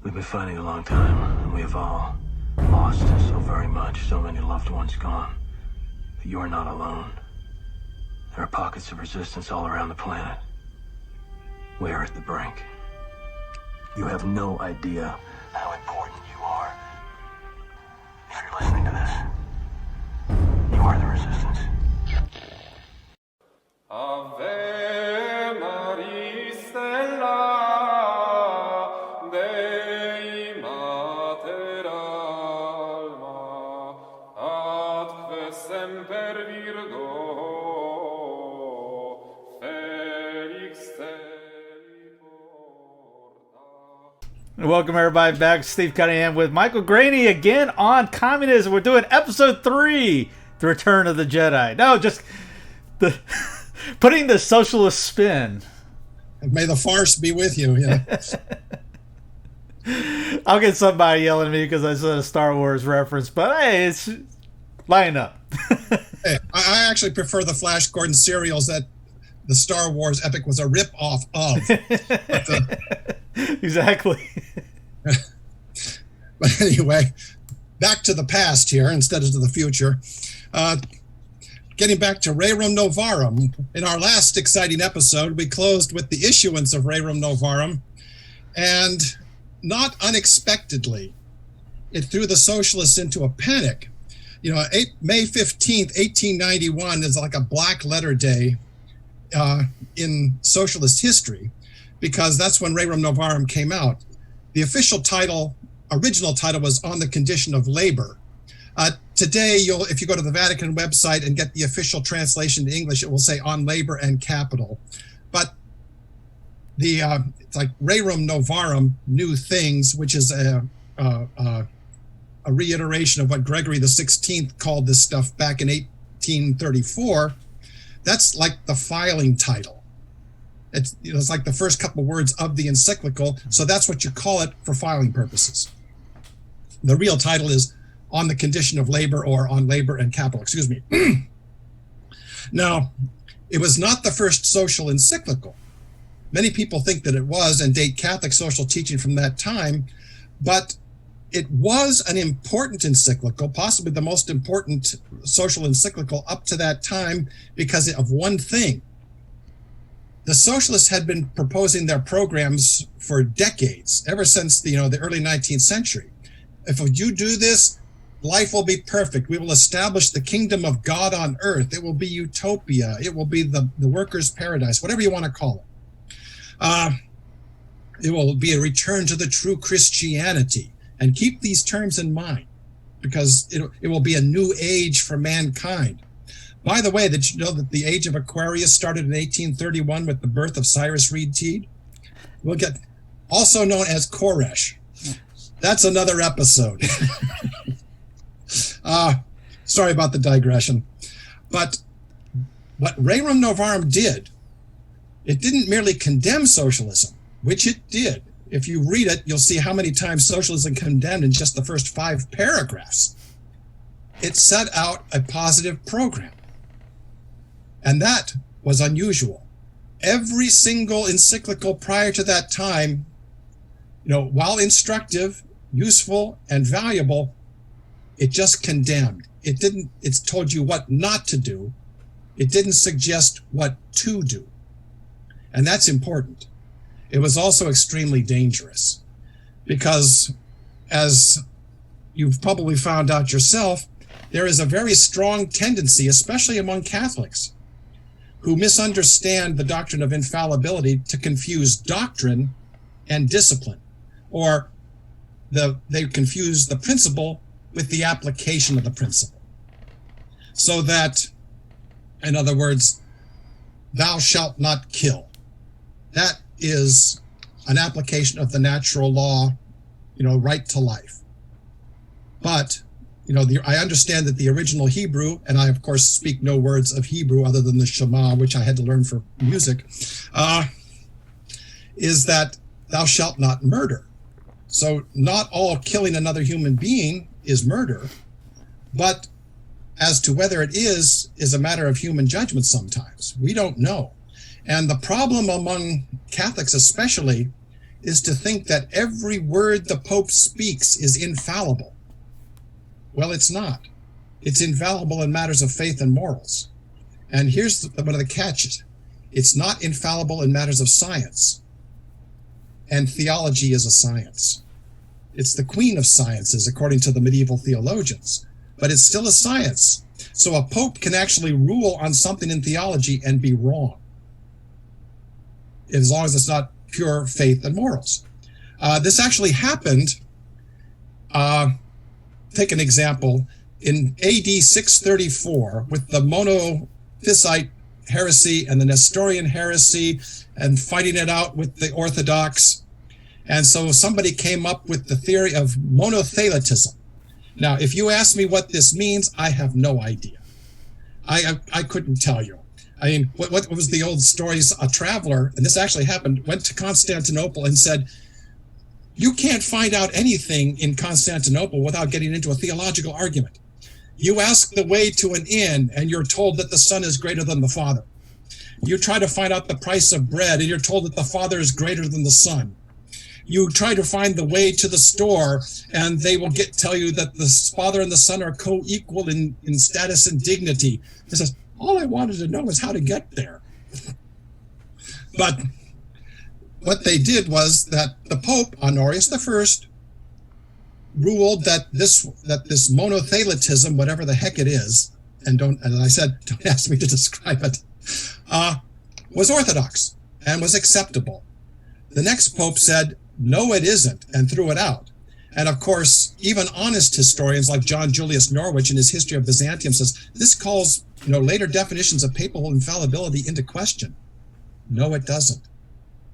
We've been fighting a long time, and we have all lost so very much, so many loved ones gone. But you are not alone. There are pockets of resistance all around the planet. We are at the brink. You have no idea how important you are. If you're listening to this, you are the resistance. Ave Maria Stella, Dei Mater Alma, atque semper Virgo, Felix te porta. Welcome everybody back. Steve Cunningham with Michael Greaney again on communism. We're doing episode 3, The Return of the Jedi. No, just the putting the socialist spin. May the farce be with you. Yeah. I'll get somebody yelling at me because I said a Star Wars reference, but hey, it's line up. Hey, I actually prefer the Flash Gordon serials that the Star Wars epic was a rip-off of. Exactly. But anyway, back to the past here instead of to the future. Getting back to Rerum Novarum, in our last exciting episode, we closed with the issuance of Rerum Novarum, and not unexpectedly, it threw the socialists into a panic. You know, May 15th, 1891 is like a black letter day in socialist history, because that's when Rerum Novarum came out. The official title, original title, was On the Condition of Labor. Today, if you go to the Vatican website and get the official translation to English, it will say On Labor and Capital. But it's like Rerum Novarum, New Things, which is a reiteration of what Gregory the 16th called this stuff back in 1834. That's like the filing title. It's like the first couple words of the encyclical, so that's what you call it for filing purposes. The real title is On the Condition of Labor, or On Labor and Capital, excuse me. Now, it was not the first social encyclical. Many people think that it was and date Catholic social teaching from that time, but it was an important encyclical, possibly the most important social encyclical up to that time, because of one thing. The socialists had been proposing their programs for decades, ever since the early 19th century. If you do this, life will be perfect. We will establish the kingdom of God on earth. It will be utopia. It will be the workers' paradise, whatever you want to call it. It will be a return to the true Christianity. And keep these terms in mind, because it will be a new age for mankind. By the way, did you know that the age of Aquarius started in 1831 with the birth of Cyrus Reed Teed? We'll get, also known as Koresh. That's another episode. Sorry about the digression. But what Rerum Novarum did, it didn't merely condemn socialism, which it did. If you read it, you'll see how many times socialism condemned in just the first 5 paragraphs. It set out a positive program. And that was unusual. Every single encyclical prior to that time, while instructive, useful, and valuable, it just condemned. It told you what not to do. It didn't suggest what to do. And that's important. It was also extremely dangerous, because, as you've probably found out yourself, there is a very strong tendency, especially among Catholics, who misunderstand the doctrine of infallibility, to confuse doctrine and discipline, or they confuse the principle with the application of the principle. So that, in other words, thou shalt not kill. That is an application of the natural law, right to life. But, I understand that the original Hebrew, and I, of course, speak no words of Hebrew other than the Shema, which I had to learn for music, is that thou shalt not murder. So not all killing another human being is murder, but as to whether it is a matter of human judgment sometimes. We don't know. And the problem among Catholics especially is to think that every word the Pope speaks is infallible. Well, it's not. It's infallible in matters of faith and morals. And here's one of the catches. It's not infallible in matters of science. And theology is a science. It's the queen of sciences, according to the medieval theologians. But it's still a science. So a pope can actually rule on something in theology and be wrong, as long as it's not pure faith and morals. This actually happened. Take an example. In AD 634, with the monophysite heresy and the Nestorian heresy and fighting it out with the Orthodox. And so somebody came up with the theory of monothelitism. Now, if you ask me what this means, I have no idea. I couldn't tell you. I mean, what was the old stories? A traveler, and this actually happened, went to Constantinople and said, you can't find out anything in Constantinople without getting into a theological argument. You ask the way to an inn, and you're told that the Son is greater than the Father. You try to find out the price of bread, and you're told that the Father is greater than the Son. You try to find the way to the store, and they will tell you that the Father and the Son are co-equal in status and dignity. It says, all I wanted to know is how to get there. But what they did was that the Pope, Honorius I, ruled that this monothelitism, whatever the heck it is, and as I said, don't ask me to describe it, was orthodox and was acceptable. The next Pope said, no, it isn't, and threw it out. And of course, even honest historians like John Julius Norwich in his History of Byzantium says, this calls later definitions of papal infallibility into question. No, it doesn't,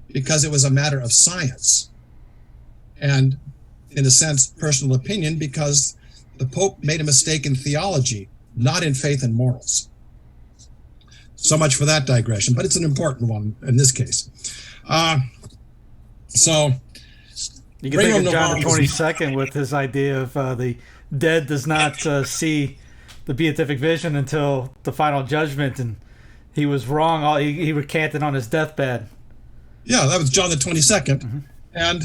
because it was a matter of science. And in a sense, personal opinion, because the Pope made a mistake in theology, not in faith and morals. So much for that digression, but it's an important one in this case. So you can think of John the 22nd with his idea of the dead does not see the beatific vision until the final judgment, and he was wrong. He recanted on his deathbed. Yeah, that was John the 22nd. Mm-hmm.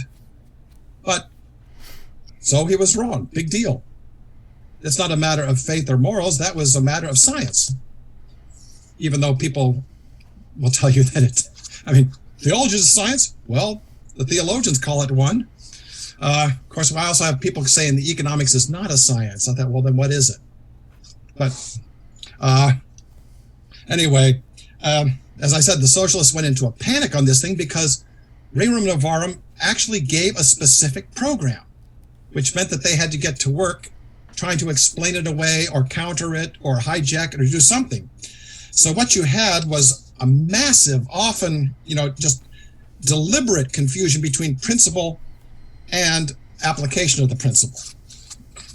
So he was wrong. Big deal. It's not a matter of faith or morals. That was a matter of science. Even though people will tell you that theology is science. Well, the theologians call it one. Of course, I also have people saying the economics is not a science. I thought, well, then what is it? But anyway, as I said, the socialists went into a panic on this thing because Rerum Novarum actually gave a specific program, which meant that they had to get to work trying to explain it away or counter it or hijack it or do something. So what you had was a massive, often, just deliberate confusion between principle and application of the principle.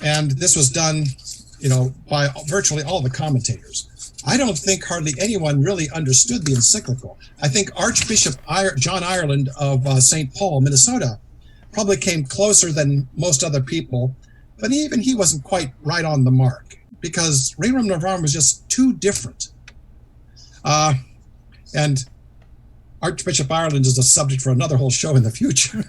And this was done, by virtually all the commentators. I don't think hardly anyone really understood the encyclical. I think Archbishop John Ireland of St. Paul, Minnesota, probably came closer than most other people, but even he wasn't quite right on the mark because Rerum Novarum was just too different. And Archbishop Ireland is a subject for another whole show in the future.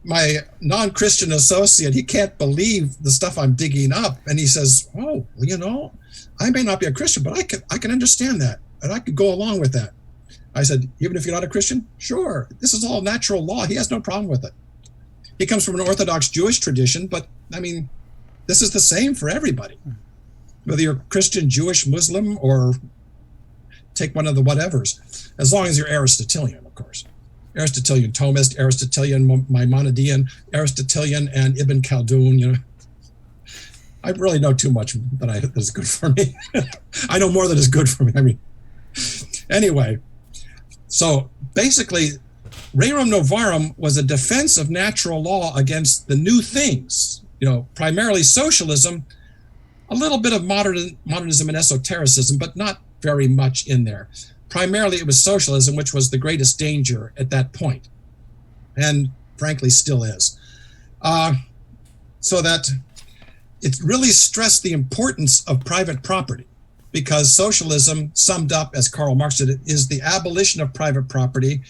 My non-Christian associate, he can't believe the stuff I'm digging up. And he says, oh, I may not be a Christian, but I can understand that. And I could go along with that. I said, even if you're not a Christian? Sure. This is all natural law. He has no problem with it. He comes from an Orthodox Jewish tradition, but this is the same for everybody. Whether you're Christian, Jewish, Muslim, or take one of the whatevers, as long as you're Aristotelian, of course. Aristotelian Thomist, Aristotelian Maimonidean, Aristotelian and Ibn Khaldun, I really know too much that is good for me. I know more than is good for me. Anyway, so basically, Rerum Novarum was a defense of natural law against the new things, primarily socialism, a little bit of modernism and esotericism, but not very much in there. Primarily, it was socialism, which was the greatest danger at that point, and frankly still is. So that it really stressed the importance of private property, because socialism, summed up, as Karl Marx did it, is the abolition of private property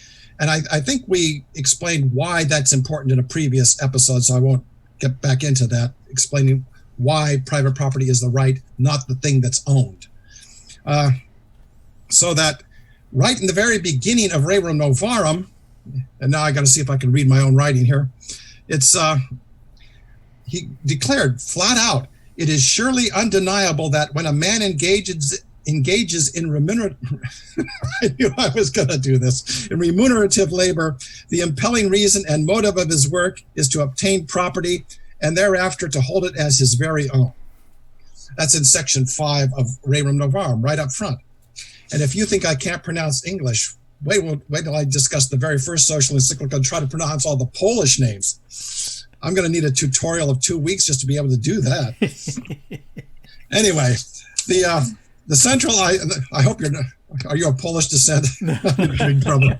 And I think we explained why that's important in a previous episode, so I won't get back into that, explaining why private property is the right, not the thing that's owned. So that right in the very beginning of Rerum Novarum, and now I got to see if I can read my own writing here, it's he declared flat out, "It is surely undeniable that when a man engages in remunerative," I knew I was going to do this, in remunerative labor, the impelling reason and motive of his work is to obtain property and thereafter to hold it as his very own. That's in section 5 of Rerum Novarum, right up front. And if you think I can't pronounce English, wait till I discuss the very first social encyclical and try to pronounce all the Polish names. I'm going to need a tutorial of 2 weeks just to be able to do that. Anyway, the central, I hope are you of Polish descent? I'm in big trouble.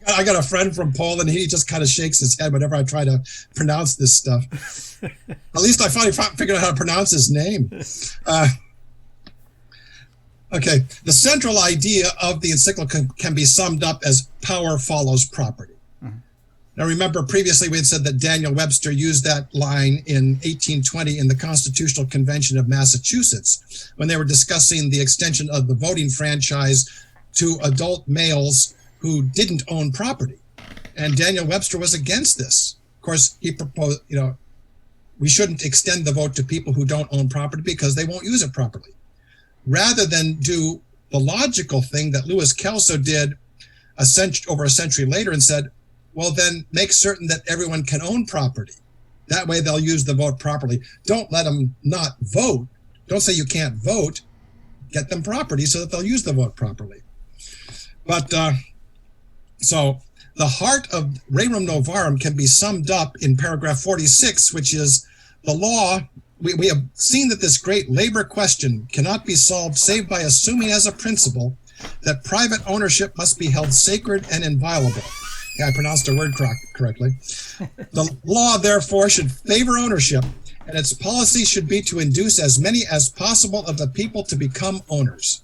I got a friend from Poland. He just kind of shakes his head whenever I try to pronounce this stuff. At least I finally figured out how to pronounce his name. Okay, the central idea of the encyclical can be summed up as power follows property. Now remember, previously we had said that Daniel Webster used that line in 1820 in the Constitutional Convention of Massachusetts when they were discussing the extension of the voting franchise to adult males who didn't own property. And Daniel Webster was against this. Of course, he proposed, we shouldn't extend the vote to people who don't own property because they won't use it properly. Rather than do the logical thing that Louis Kelso did over a century later and said, well, then make certain that everyone can own property. That way they'll use the vote properly. Don't let them not vote. Don't say you can't vote. Get them property so that they'll use the vote properly. But so the heart of Rerum Novarum can be summed up in paragraph 46, which is the law. We have seen that this great labor question cannot be solved save by assuming as a principle that private ownership must be held sacred and inviolable. Yeah, I pronounced a word correctly. The law, therefore, should favor ownership, and its policy should be to induce as many as possible of the people to become owners.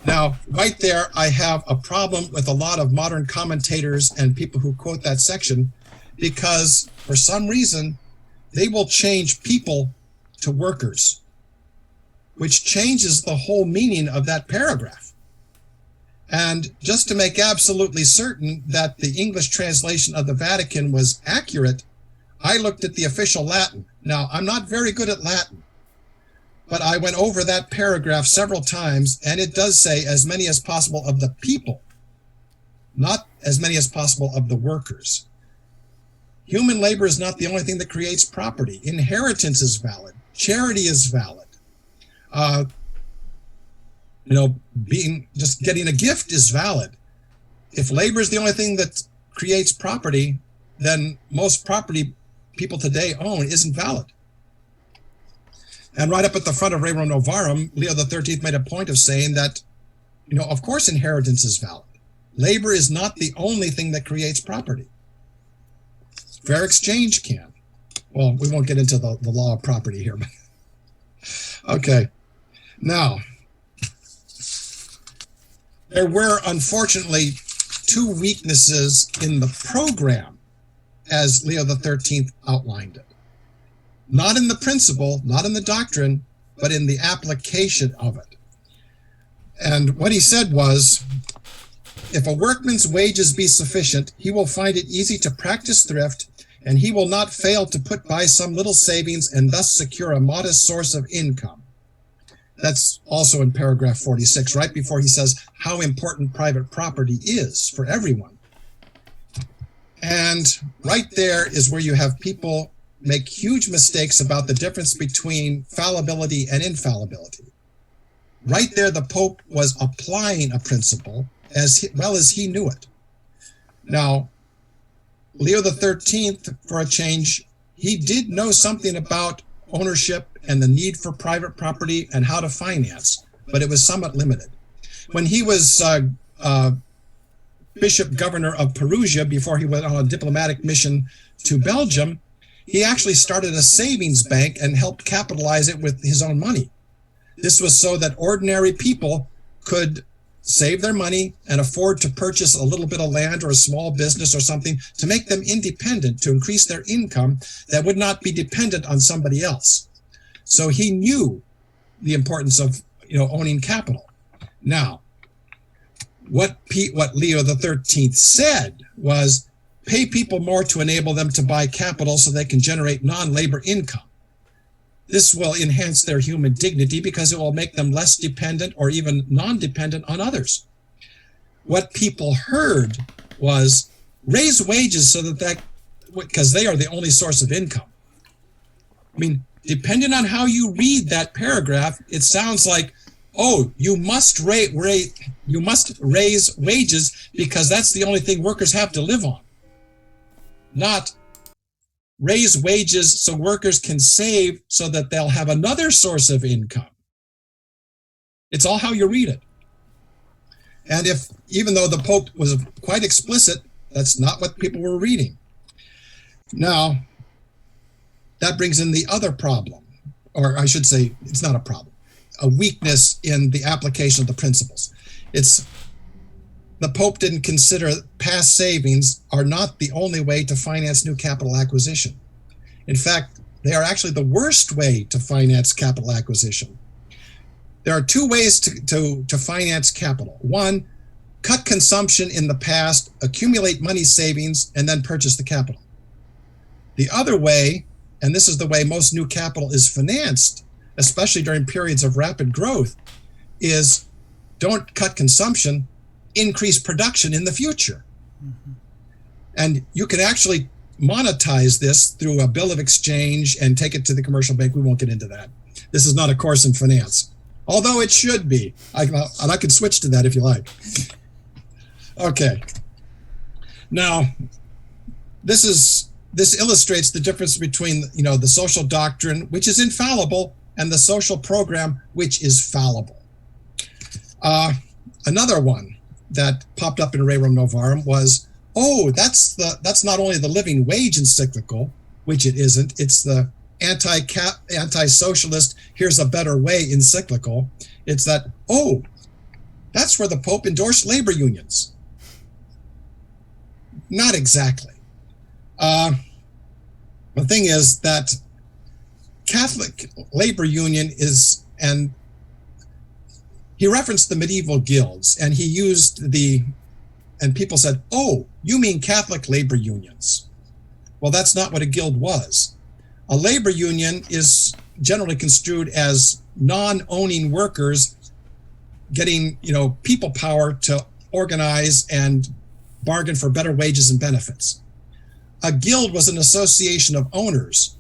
Now, right there, I have a problem with a lot of modern commentators and people who quote that section because, for some reason, they will change people to workers, which changes the whole meaning of that paragraph. And just to make absolutely certain that the English translation of the Vatican was accurate, I looked at the official Latin. Now, I'm not very good at Latin, but I went over that paragraph several times, and it does say as many as possible of the people, not as many as possible of the workers. Human labor is not the only thing that creates property. Inheritance is valid. Charity is valid. Getting a gift is valid. If labor is the only thing that creates property, then most property people today own isn't valid. And right up at the front of Rerum Novarum, Leo XIII made a point of saying that, of course inheritance is valid. Labor is not the only thing that creates property. Fair exchange can. Well, we won't get into the law of property here. Okay. Now, there were, unfortunately, 2 weaknesses in the program as Leo XIII outlined it. Not in the principle, not in the doctrine, but in the application of it. And what he said was, if a workman's wages be sufficient, he will find it easy to practice thrift, and he will not fail to put by some little savings and thus secure a modest source of income. That's also in paragraph 46, right before he says how important private property is for everyone. And right there is where you have people make huge mistakes about the difference between fallibility and infallibility. Right there, the Pope was applying a principle as well as he knew it. Now, Leo XIII, for a change, he did know something about ownership and the need for private property and how to finance, but it was somewhat limited. When he was Bishop Governor of Perugia, before he went on a diplomatic mission to Belgium, he actually started a savings bank and helped capitalize it with his own money. This was so that ordinary people could save their money and afford to purchase a little bit of land or a small business or something to make them independent, to increase their income that would not be dependent on somebody else. So he knew the importance of, owning capital. Now, what Leo XIII said was, pay people more to enable them to buy capital so they can generate non-labor income. This will enhance their human dignity because it will make them less dependent or even non-dependent on others. What people heard was, raise wages so that because they are the only source of income. I mean, depending on how you read that paragraph, it sounds like, oh, you must raise wages because that's the only thing workers have to live on. Not raise wages so workers can save so that they'll have another source of income. It's all how you read it. And even though the Pope was quite explicit, that's not what people were reading. Now, that brings in the other problem, or I should say, it's not a problem, a weakness in the application of the principles. The Pope didn't consider past savings are not the only way to finance new capital acquisition. In fact, they are actually the worst way to finance capital acquisition. There are two ways to finance capital. One, cut consumption in the past, accumulate money savings, and then purchase the capital. The other way, and this is the way most new capital is financed, especially during periods of rapid growth, is don't cut consumption, increase production in the future. Mm-hmm. And you can actually monetize this through a bill of exchange and take it to the commercial bank. We won't get into that. This is not a course in finance, although it should be. And I can switch to that if you like. Okay. Now, this illustrates the difference between, the social doctrine, which is infallible, and the social program, which is fallible. Another one that popped up in Rerum Novarum was, that's not only the living wage encyclical, which it isn't, it's the anti-socialist, here's a better way encyclical. It's that, that's where the Pope endorsed labor unions. Not exactly. The thing is that Catholic labor union and he referenced the medieval guilds, and he used and people said, you mean Catholic labor unions. Well, that's not what a guild was. A labor union is generally construed as non-owning workers getting, people power to organize and bargain for better wages and benefits. A guild was an association of owners.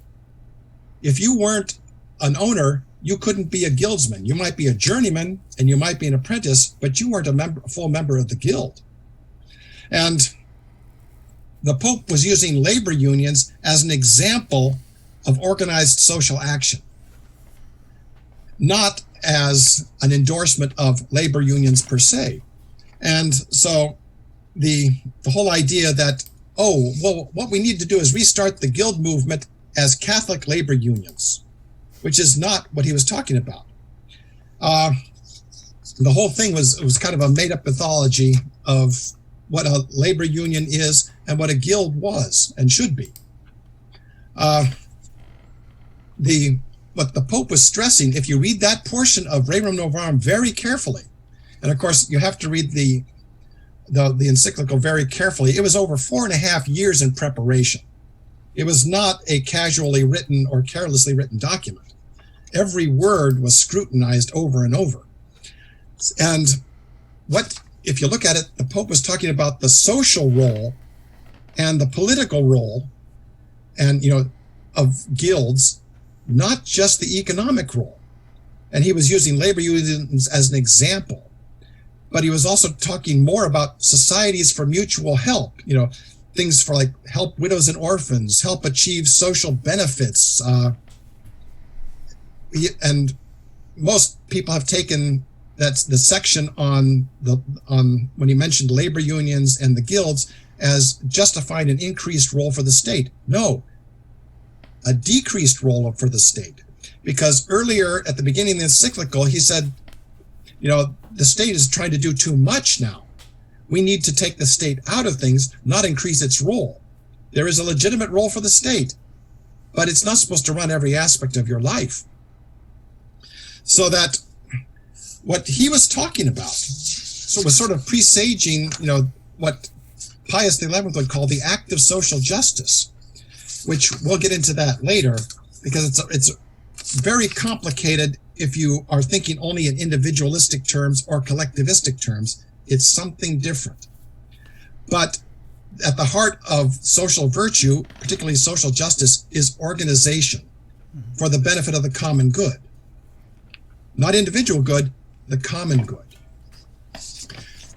If you weren't an owner, you couldn't be a guildsman. You might be a journeyman and you might be an apprentice, but you weren't a full member of the guild. And the Pope was using labor unions as an example of organized social action, not as an endorsement of labor unions per se. And so the whole idea that, what we need to do is restart the guild movement as Catholic labor unions, which is not what he was talking about. The whole thing was kind of a made-up mythology of what a labor union is and what a guild was and should be. What the Pope was stressing, if you read that portion of Rerum Novarum very carefully, and of course you have to read the encyclical very carefully. It was over 4.5 years in preparation. It was not a casually written or carelessly written document. Every word was scrutinized over and over. And if you look at it, the Pope was talking about the social role and the political role and, of guilds, not just the economic role. And he was using labor unions as an example. But he was also talking more about societies for mutual help, things for like help widows and orphans, help achieve social benefits. And most people have taken the section on when he mentioned labor unions and the guilds as justifying an increased role for the state. No, a decreased role for the state. Because earlier at the beginning of the encyclical, he said, the state is trying to do too much now. We need to take the state out of things, not increase its role. There is a legitimate role for the state, but it's not supposed to run every aspect of your life. So that what he was talking about, so it was sort of presaging, what Pius XI would call the act of social justice, which we'll get into that later, because it's very complicated if you are thinking only in individualistic terms or collectivistic terms. It's something different. But at the heart of social virtue, particularly social justice, is organization for the benefit of the common good. Not individual good, the common good.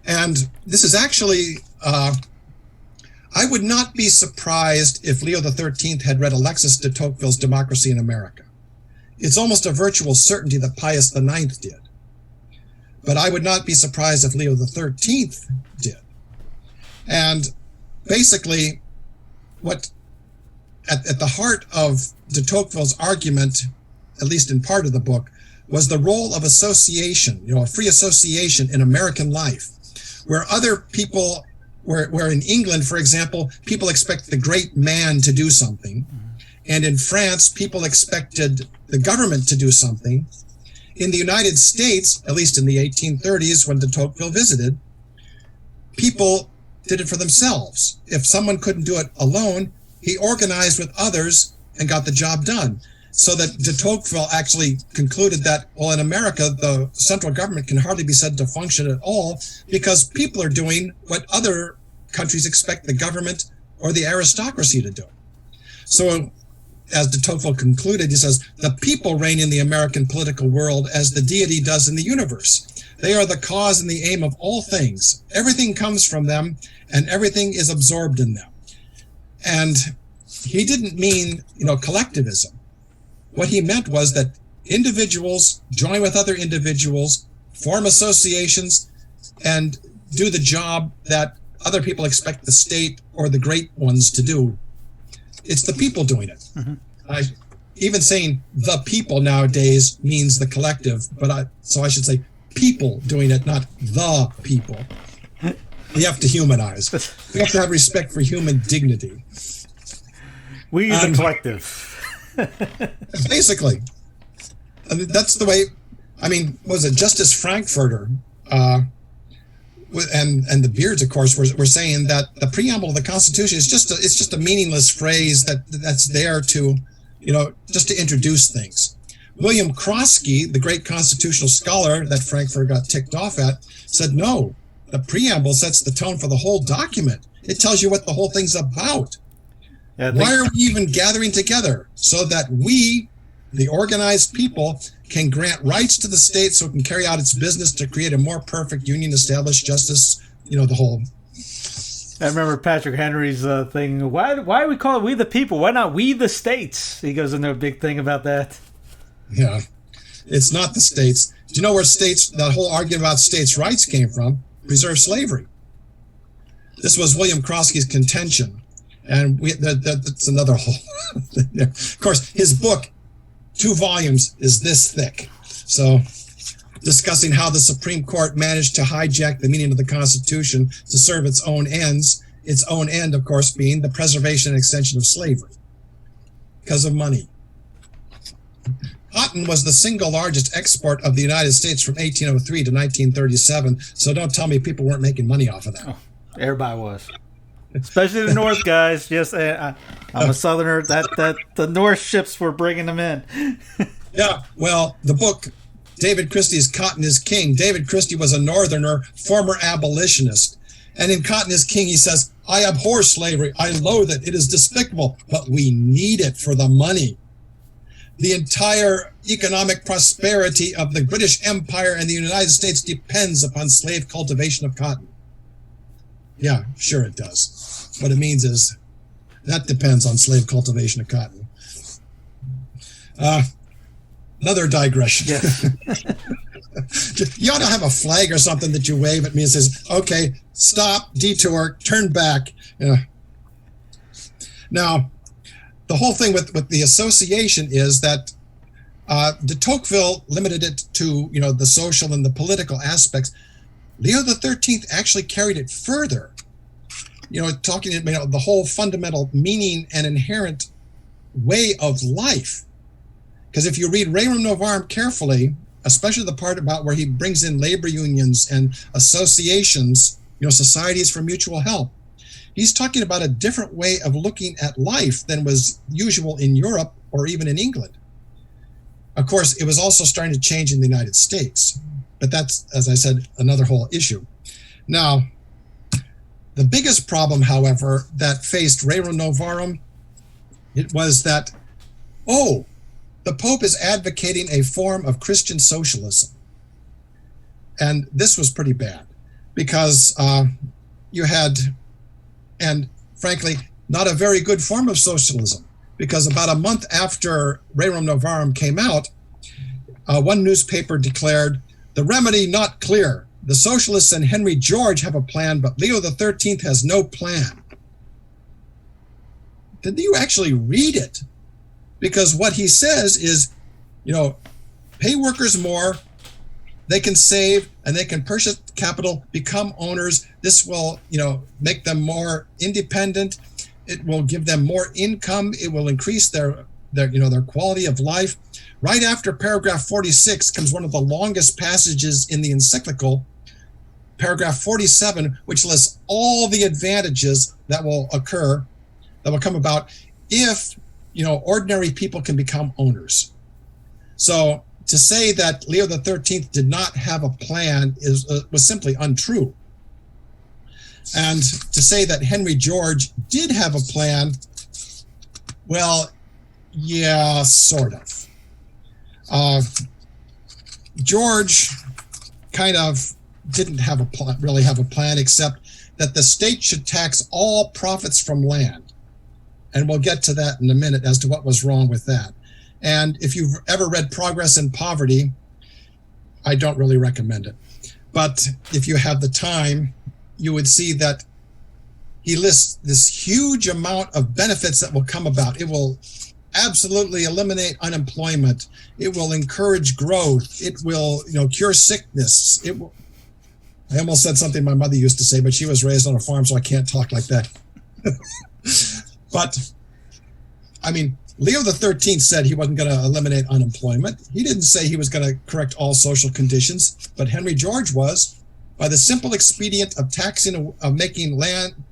And this is actually, I would not be surprised if Leo XIII had read Alexis de Tocqueville's Democracy in America. It's almost a virtual certainty that Pius IX did. But I would not be surprised if Leo XIII did. And basically, what at the heart of de Tocqueville's argument, at least in part of the book, was the role of association, a free association in American life, where other people, where in England, for example, people expect the great man to do something. And in France, people expected the government to do something. In the United States, at least in the 1830s, when de Tocqueville visited, people did it for themselves. If someone couldn't do it alone, he organized with others and got the job done. So that de Tocqueville actually concluded that, well, in America, the central government can hardly be said to function at all because people are doing what other countries expect the government or the aristocracy to do. So as de Tocqueville concluded, he says, the people reign in the American political world as the deity does in the universe. They are the cause and the aim of all things. Everything comes from them and everything is absorbed in them. And he didn't mean, collectivism. What he meant was that individuals join with other individuals, form associations, and do the job that other people expect the state or the great ones to do. It's the people doing it. Mm-hmm. Even saying the people nowadays means the collective, so I should say people doing it, not the people. You have to humanize. We have to have respect for human dignity. We the collective. Basically. That's the way, was it Justice Frankfurter and the Beards, of course, were saying that the preamble of the Constitution is just a meaningless phrase that's there to, just to introduce things. William Krosky, the great constitutional scholar that Frankfurter got ticked off at, said, no, the preamble sets the tone for the whole document. It tells you what the whole thing's about. Yeah, why are we even gathering together? So that we, the organized people, can grant rights to the state so it can carry out its business to create a more perfect union, establish justice, the whole. I remember Patrick Henry's thing. Why do we call it we the people? Why not we the states? He goes into a big thing about that. Yeah, it's not the states. Do you know where that whole argument about states' rights came from? Preserve slavery. This was William Krosky's contention. And that's another whole thing. Of course, his book, 2 volumes, is this thick. So discussing how the Supreme Court managed to hijack the meaning of the Constitution to serve its own ends, its own end, of course, being the preservation and extension of slavery because of money. Cotton was the single largest export of the United States from 1803 to 1937. So don't tell me people weren't making money off of that. Oh, everybody was. Especially the North, guys. Yes, I'm a Southerner. That the North ships were bringing them in. Yeah, well, the book, David Christie's Cotton is King. David Christie was a Northerner, former abolitionist. And in Cotton is King, he says, I abhor slavery. I loathe it. It is despicable, but we need it for the money. The entire economic prosperity of the British Empire and the United States depends upon slave cultivation of cotton. Yeah, sure it does. What it means is that depends on slave cultivation of cotton. Another digression. Yeah. You ought to have a flag or something that you wave at me and says, okay, stop, detour, turn back. Now, the whole thing with the association is that De Tocqueville limited it to, the social and the political aspects. Leo XIII actually carried it further, talking about the whole fundamental meaning and inherent way of life. Because if you read Rerum Novarum carefully, especially the part about where he brings in labor unions and associations, societies for mutual help, he's talking about a different way of looking at life than was usual in Europe or even in England. Of course, it was also starting to change in the United States, but that's, as I said, another whole issue. Now, the biggest problem, however, that faced Rerum Novarum, it was that, the Pope is advocating a form of Christian socialism. And this was pretty bad because you had, and frankly, not a very good form of socialism, because about a month after Rerum Novarum came out, one newspaper declared, "The remedy not clear. The Socialists and Henry George have a plan, but Leo XIII has no plan." Did you actually read it? Because what he says is, pay workers more, they can save, and they can purchase capital, become owners. This will, make them more independent. It will give them more income. It will increase their quality of life. Right after paragraph 46 comes one of the longest passages in the Encyclical, paragraph 47, which lists all the advantages that will occur, that will come about if ordinary people can become owners. So to say that Leo XIII did not have a plan was simply untrue. And to say that Henry George did have a plan, well, yeah, sort of. George kind of didn't have really have a plan, except that the state should tax all profits from land. And we'll get to that in a minute as to what was wrong with that. And if you've ever read Progress in Poverty, I don't really recommend it. But if you have the time, you would see that he lists this huge amount of benefits that will come about. It will absolutely eliminate unemployment. It will encourage growth. It will, cure sickness. It will. I almost said something my mother used to say, but she was raised on a farm, so I can't talk like that. But, Leo XIII said he wasn't going to eliminate unemployment. He didn't say he was going to correct all social conditions, but Henry George was, by the simple expedient of making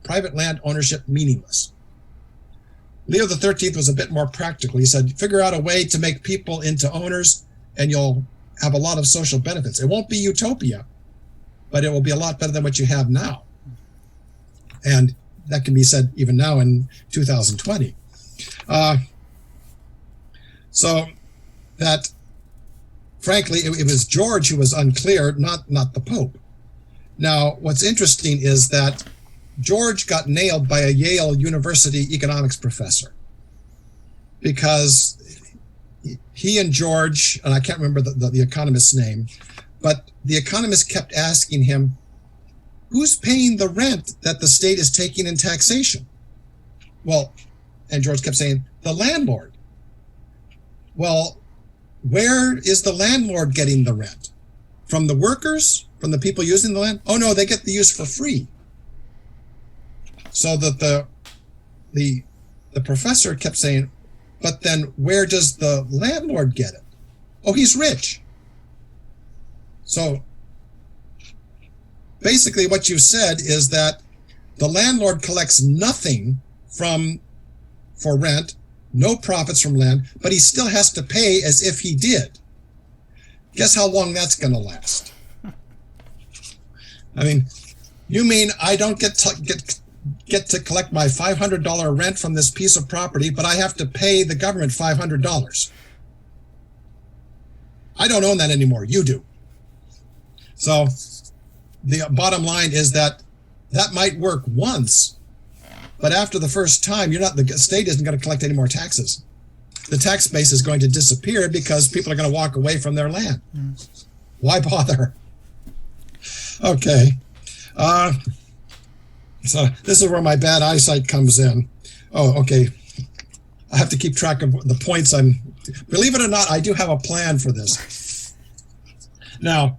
private land ownership meaningless. Leo XIII was a bit more practical. He said, figure out a way to make people into owners, and you'll have a lot of social benefits. It won't be utopia, but it will be a lot better than what you have now. And that can be said even now in 2020. So that, frankly, it was George who was unclear, not the Pope. Now, what's interesting is that George got nailed by a Yale University economics professor because he and George, and I can't remember the economist's name, but the economist kept asking him, who's paying the rent that the state is taking in taxation? Well, and George kept saying, the landlord. Well, where is the landlord getting the rent? From the workers? From the people using the land? Oh no, they get the use for free. So that the professor kept saying, but then where does the landlord get it? Oh, he's rich. So basically what you said is that the landlord collects nothing for rent, no profits from land, but he still has to pay as if he did. Guess how long that's going to last? You mean I don't get to collect my $500 rent from this piece of property, but I have to pay the government $500. I don't own that anymore. You do. So the bottom line is that might work once, but after the first time, the state isn't going to collect any more taxes. The tax base is going to disappear because people are going to walk away from their land. Why bother? Okay. So this is where my bad eyesight comes in. Oh, okay. I have to keep track of the points I'm Believe it or not, I do have a plan for this. Now,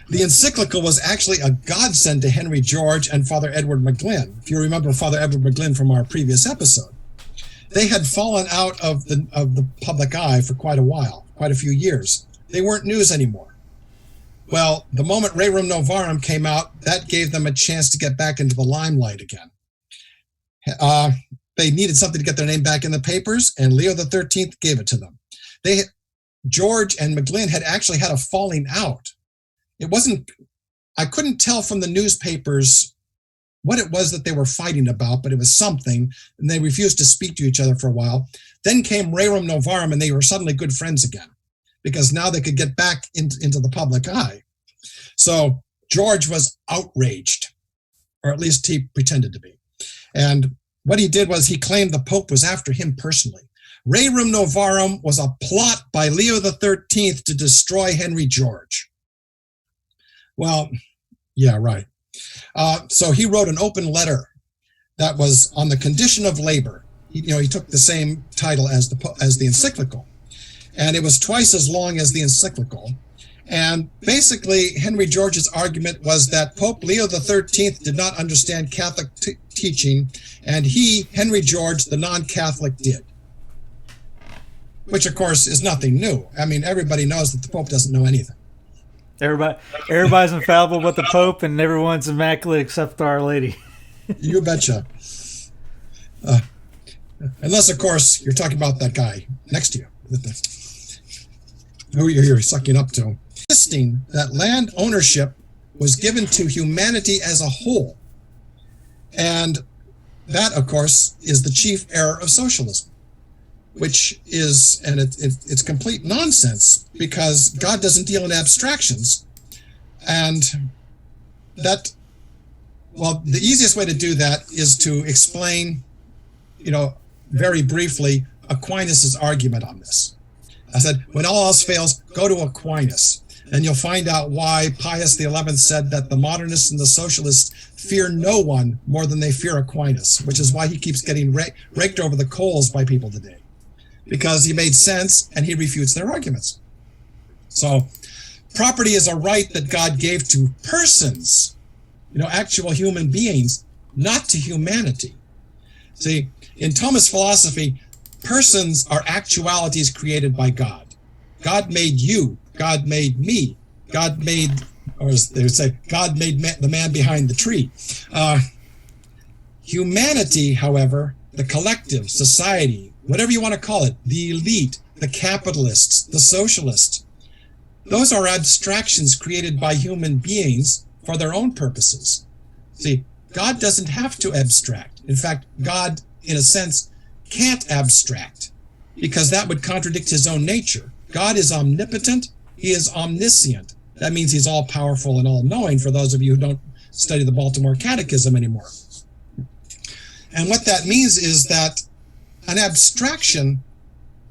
the encyclical was actually a godsend to Henry George and Father Edward McGlynn. If you remember Father Edward McGlynn from our previous episode, they had fallen out of the public eye for quite a while, quite a few years. They weren't news anymore. Well, the moment Rerum Novarum came out, that gave them a chance to get back into the limelight again. They needed something to get their name back in the papers, and Leo XIII gave it to them. George and McGlynn had actually had a falling out. It wasn't, I couldn't tell from the newspapers what it was that they were fighting about, but it was something, and they refused to speak to each other for a while. Then came Rerum Novarum, and they were suddenly good friends again, because now they could get back into the public eye. So George was outraged, or at least he pretended to be. And what he did was he claimed the Pope was after him personally. Rerum Novarum was a plot by Leo XIII to destroy Henry George. Well, yeah, right. So he wrote an open letter that was on the condition of labor. He took the same title as the encyclical, and it was twice as long as the encyclical. And basically, Henry George's argument was that Pope Leo XIII did not understand Catholic teaching, and he, Henry George, the non-Catholic, did. Which, of course, is nothing new. I mean, everybody knows that the Pope doesn't know anything. Everybody's infallible but the Pope, and everyone's immaculate except Our Lady. You betcha. Unless, of course, you're talking about that guy next to you, who you're sucking up to. Insisting that land ownership was given to humanity as a whole. And that, of course, is the chief error of socialism, which is, and it's complete nonsense, because God doesn't deal in abstractions. And that, well, the easiest way to do that is to explain, very briefly, Aquinas' argument on this. I said, when all else fails, go to Aquinas, and you'll find out why Pius XI said that the modernists and the socialists fear no one more than they fear Aquinas, which is why he keeps getting raked over the coals by people today, because he made sense and he refutes their arguments. So property is a right that God gave to persons, actual human beings, not to humanity. See, in Thomist philosophy, persons are actualities created by God. God made you. God made me. God made, or as they would say, God made the man behind the tree. Humanity, however, the collective, society, whatever you want to call it, the elite, the capitalists, the socialists, those are abstractions created by human beings for their own purposes. See, God doesn't have to abstract. In fact, God, in a sense, can't abstract, because that would contradict his own nature. God is omnipotent. He is omniscient. That means he's all-powerful and all-knowing, for those of you who don't study the Baltimore Catechism anymore. And what that means is that an abstraction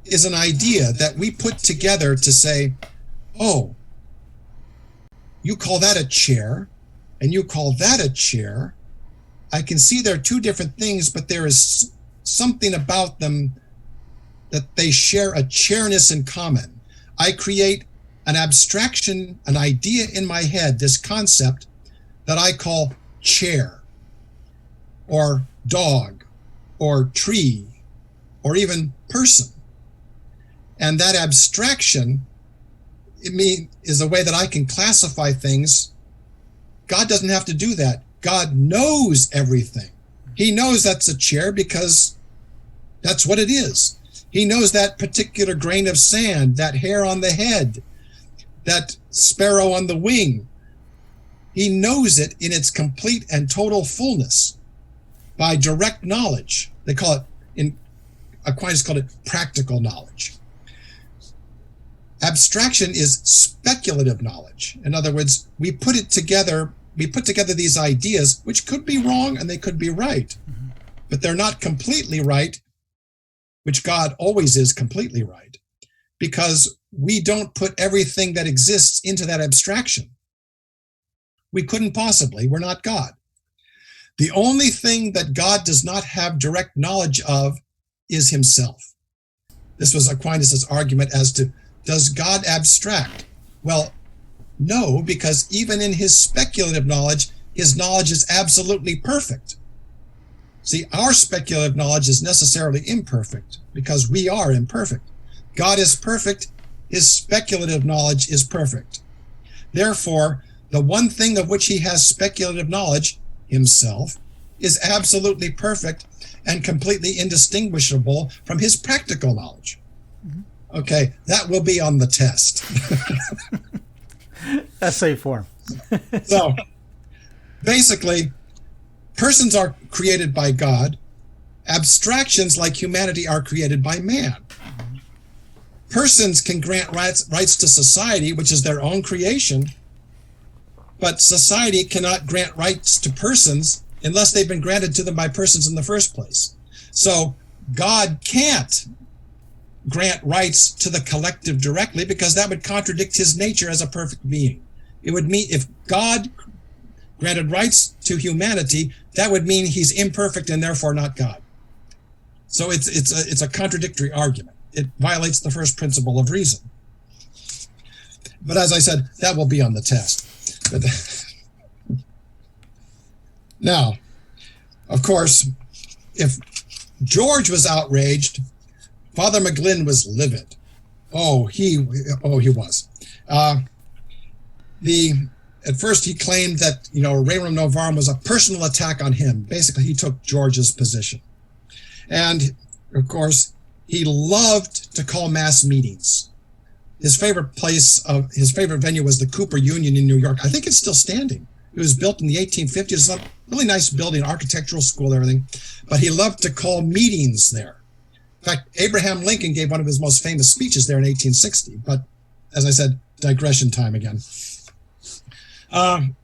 is an idea that we put together to say, oh, you call that a chair, and you call that a chair. I can see they're two different things, but there is something about them that they share a chairness in common. I create an abstraction, an idea in my head, this concept that I call chair, or dog, or tree, or even person. And that abstraction, is a way that I can classify things. God doesn't have to do that. God knows everything. He knows that's a chair because that's what it is. He knows that particular grain of sand, that hair on the head, that sparrow on the wing. He knows it in its complete and total fullness by direct knowledge. They call it, Aquinas called it practical knowledge. Abstraction is speculative knowledge. In other words, we put together these ideas, which could be wrong and they could be right, but they're not completely right, which God always is completely right, because we don't put everything that exists into that abstraction. We couldn't possibly. We're not God. The only thing that God does not have direct knowledge of is himself. This was Aquinas' argument as to, does God abstract? Well, no, because even in his speculative knowledge, his knowledge is absolutely perfect. See, our speculative knowledge is necessarily imperfect because we are imperfect. God is perfect. His speculative knowledge is perfect. Therefore, the one thing of which he has speculative knowledge, himself, is absolutely perfect and completely indistinguishable from his practical knowledge. Okay, that will be on the test. Essay form. So, basically, persons are created by God. Abstractions like humanity are created by man. Persons can grant rights to society, which is their own creation, but society cannot grant rights to persons unless they've been granted to them by persons in the first place. So God can't grant rights to the collective directly because that would contradict his nature as a perfect being. It would mean if God granted rights to humanity, that would mean he's imperfect and therefore not God. So it's a contradictory argument. It violates the first principle of reason. But as I said, that will be on the test. But now, of course, if George was outraged, Father McGlynn was livid. He was. At first he claimed that, Rerum Novarum was a personal attack on him. Basically, he took George's position. And, of course, he loved to call mass meetings. His favorite venue was the Cooper Union in New York. I think it's still standing. It was built in the 1850s. It's a really nice building, architectural school, everything. But he loved to call meetings there. In fact, Abraham Lincoln gave one of his most famous speeches there in 1860. But as I said, digression time again. And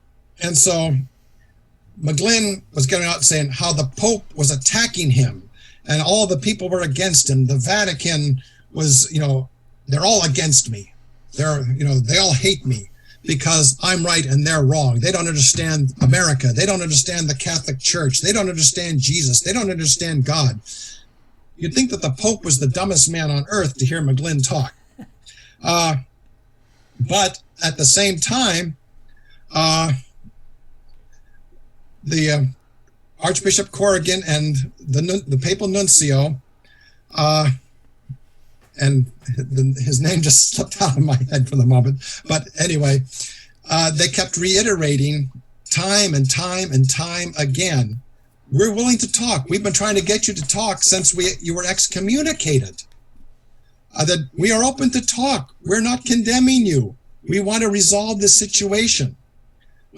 so McGlynn was going out saying how the Pope was attacking him and all the people were against him. The Vatican was, they're all against me. They all hate me because I'm right and they're wrong. They don't understand America. They don't understand the Catholic Church. They don't understand Jesus. They don't understand God. You'd think that the Pope was the dumbest man on earth to hear McGlynn talk. But at the same time, the Archbishop Corrigan and the papal nuncio, and his name just slipped out of my head for the moment. But anyway, they kept reiterating time and time and time again, we're willing to talk. We've been trying to get you to talk since you were excommunicated. That we are open to talk. We're not condemning you. We want to resolve this situation.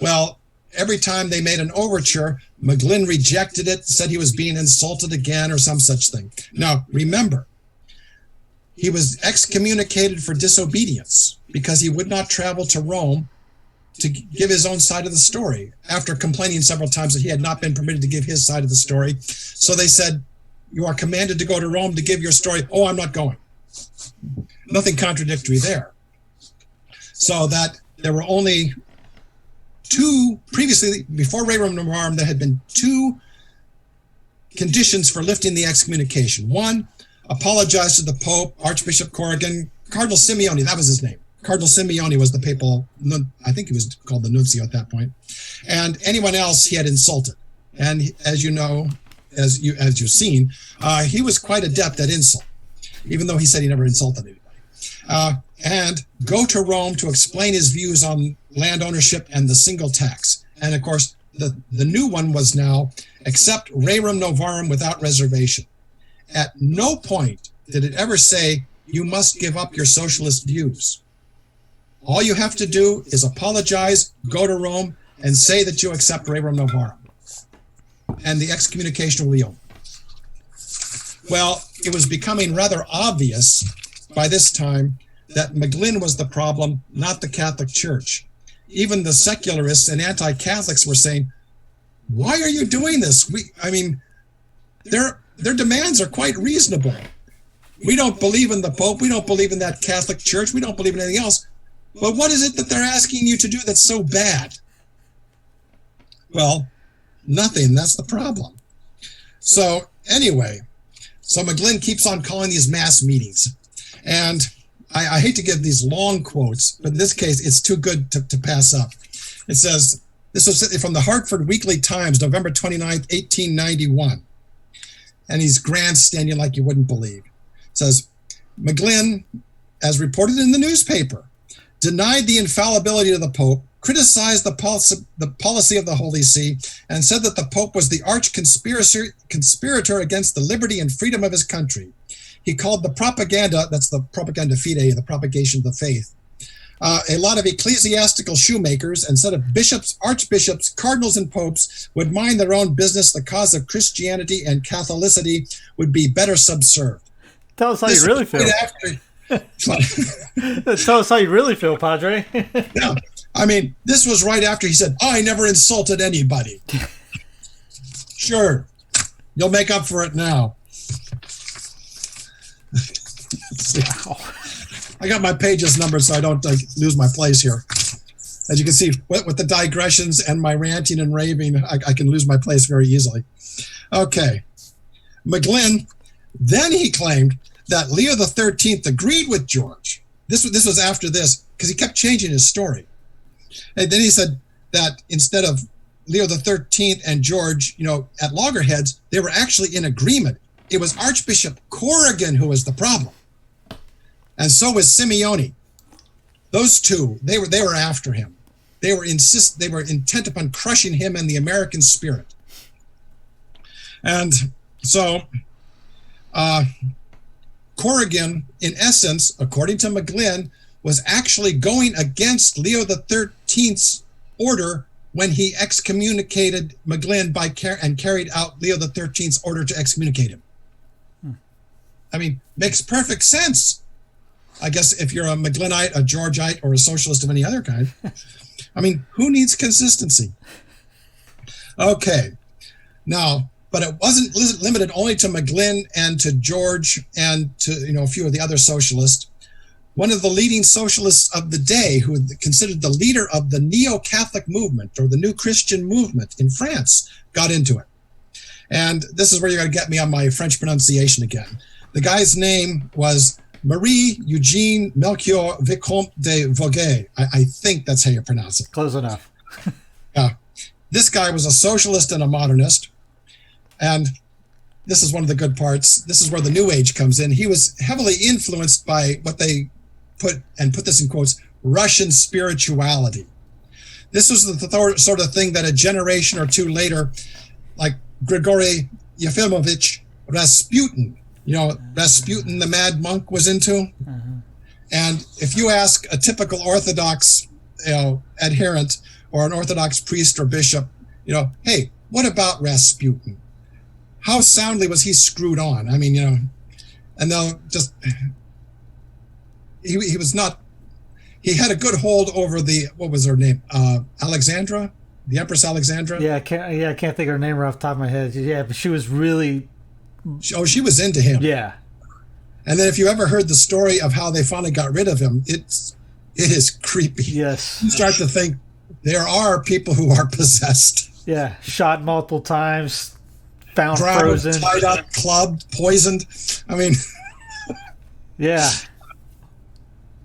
Well, every time they made an overture, McGlynn rejected it, said he was being insulted again or some such thing. Now, remember, he was excommunicated for disobedience because he would not travel to Rome to give his own side of the story after complaining several times that he had not been permitted to give his side of the story. So they said, you are commanded to go to Rome to give your story. Oh, I'm not going. Nothing contradictory there. So that there were only two, previously, before Rerum Novarum, there had been two conditions for lifting the excommunication. One, apologize to the Pope, Archbishop Corrigan, Cardinal Simeoni, that was his name. Cardinal Simeoni was the papal, I think he was called the nuncio at that point, and anyone else he had insulted. And as you know, as you've seen, he was quite adept at insult, even though he said he never insulted anybody. And go to Rome to explain his views on land ownership and the single tax. And of course, the new one was now accept Rerum Novarum without reservation. At no point did it ever say you must give up your socialist views. All you have to do is apologize, go to Rome, and say that you accept Rerum Novarum. And the excommunication will be over. Well, it was becoming rather obvious by this time that McGlynn was the problem, not the Catholic Church. Even the secularists and anti-Catholics were saying, why are you doing this? Their demands are quite reasonable. We don't believe in the Pope. We don't believe in that Catholic Church. We don't believe in anything else. But what is it that they're asking you to do that's so bad? Well, nothing. That's the problem. So anyway, So McGlynn keeps on calling these mass meetings. And I hate to give these long quotes, but in this case, it's too good to pass up. It says, this was from the Hartford Weekly Times, November 29th, 1891. And he's grandstanding like you wouldn't believe. It says, McGlynn, as reported in the newspaper, denied the infallibility of the Pope, criticized the policy of the Holy See, and said that the Pope was the arch conspirator against the liberty and freedom of his country. He called the propaganda, that's the propaganda fide, the propagation of the faith, a lot of ecclesiastical shoemakers, and said if bishops, archbishops, cardinals, and popes would mind their own business, the cause of Christianity and Catholicity would be better subserved. Tell us how you really feel. Tell us how you really feel, Padre. Yeah. I mean, this was right after he said, I never insulted anybody. Sure. You'll make up for it now. I got my pages numbered so I don't lose my place here. As you can see, with the digressions and my ranting and raving, I can lose my place very easily. Okay. McGlynn, then he claimed that Leo XIII agreed with George. This was after this, because he kept changing his story. And then he said that instead of Leo XIII and George, at loggerheads, they were actually in agreement. It was Archbishop Corrigan who was the problem. And so was Simeone. Those two, they were after him. They were intent upon crushing him and the American spirit. And so Corrigan, in essence, according to McGlynn, was actually going against Leo XIII's order when he excommunicated McGlynn and carried out Leo XIII's order to excommunicate him. I mean, makes perfect sense. I guess if you're a McGlynnite, a Georgeite, or a socialist of any other kind. I mean, who needs consistency? Okay. Now, but it wasn't limited only to McGlynn and to George and to a few of the other socialists. One of the leading socialists of the day, who was considered the leader of the neo-Catholic movement or the New Christian movement in France, got into it. And this is where you're going to get me on my French pronunciation again. The guy's name was Marie-Eugène Melchior Vicomte de Voguet. I think that's how you pronounce it. Close enough. Yeah. This guy was a socialist and a modernist. And this is one of the good parts. This is where the New Age comes in. He was heavily influenced by what they put this in quotes, Russian spirituality. This was the sort of thing that a generation or two later, like Grigory Yefimovich Rasputin, Rasputin, the mad monk, was into. Mm-hmm. And if you ask a typical Orthodox, adherent or an Orthodox priest or bishop, hey, what about Rasputin? How soundly was he screwed on? I mean, and they'll just, he was not, he had a good hold over what was her name? Alexandra, the Empress Alexandra. Yeah, I can't think of her name right off the top of my head. Yeah, but she was really. She was into him. Yeah. And then if you ever heard the story of how they finally got rid of him, it is creepy. Yes. You start to think there are people who are possessed. Yeah, shot multiple times, found drowned, frozen, tied up, clubbed, poisoned. I mean, yeah.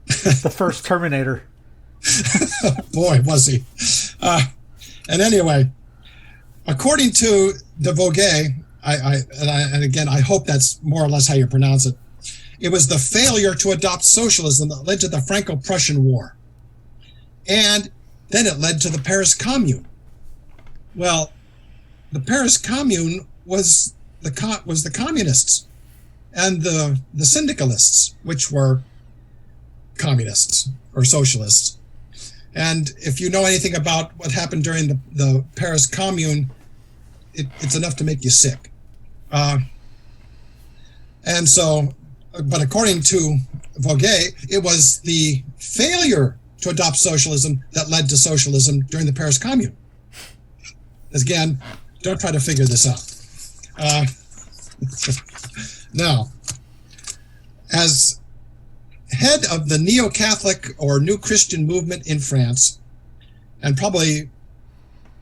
The first Terminator. Boy, was he. And anyway, according to de Voguet, and again, I hope that's more or less how you pronounce it. It was the failure to adopt socialism that led to the Franco-Prussian War. And then it led to the Paris Commune. Well, the Paris Commune was the communists and the syndicalists, which were communists or socialists. And if you know anything about what happened during the Paris Commune, it's enough to make you sick. And so, but according to Voguet, it was the failure to adopt socialism that led to socialism during the Paris Commune. Again, don't try to figure this out. Now, as head of the neo-Catholic or New Christian movement in France, and probably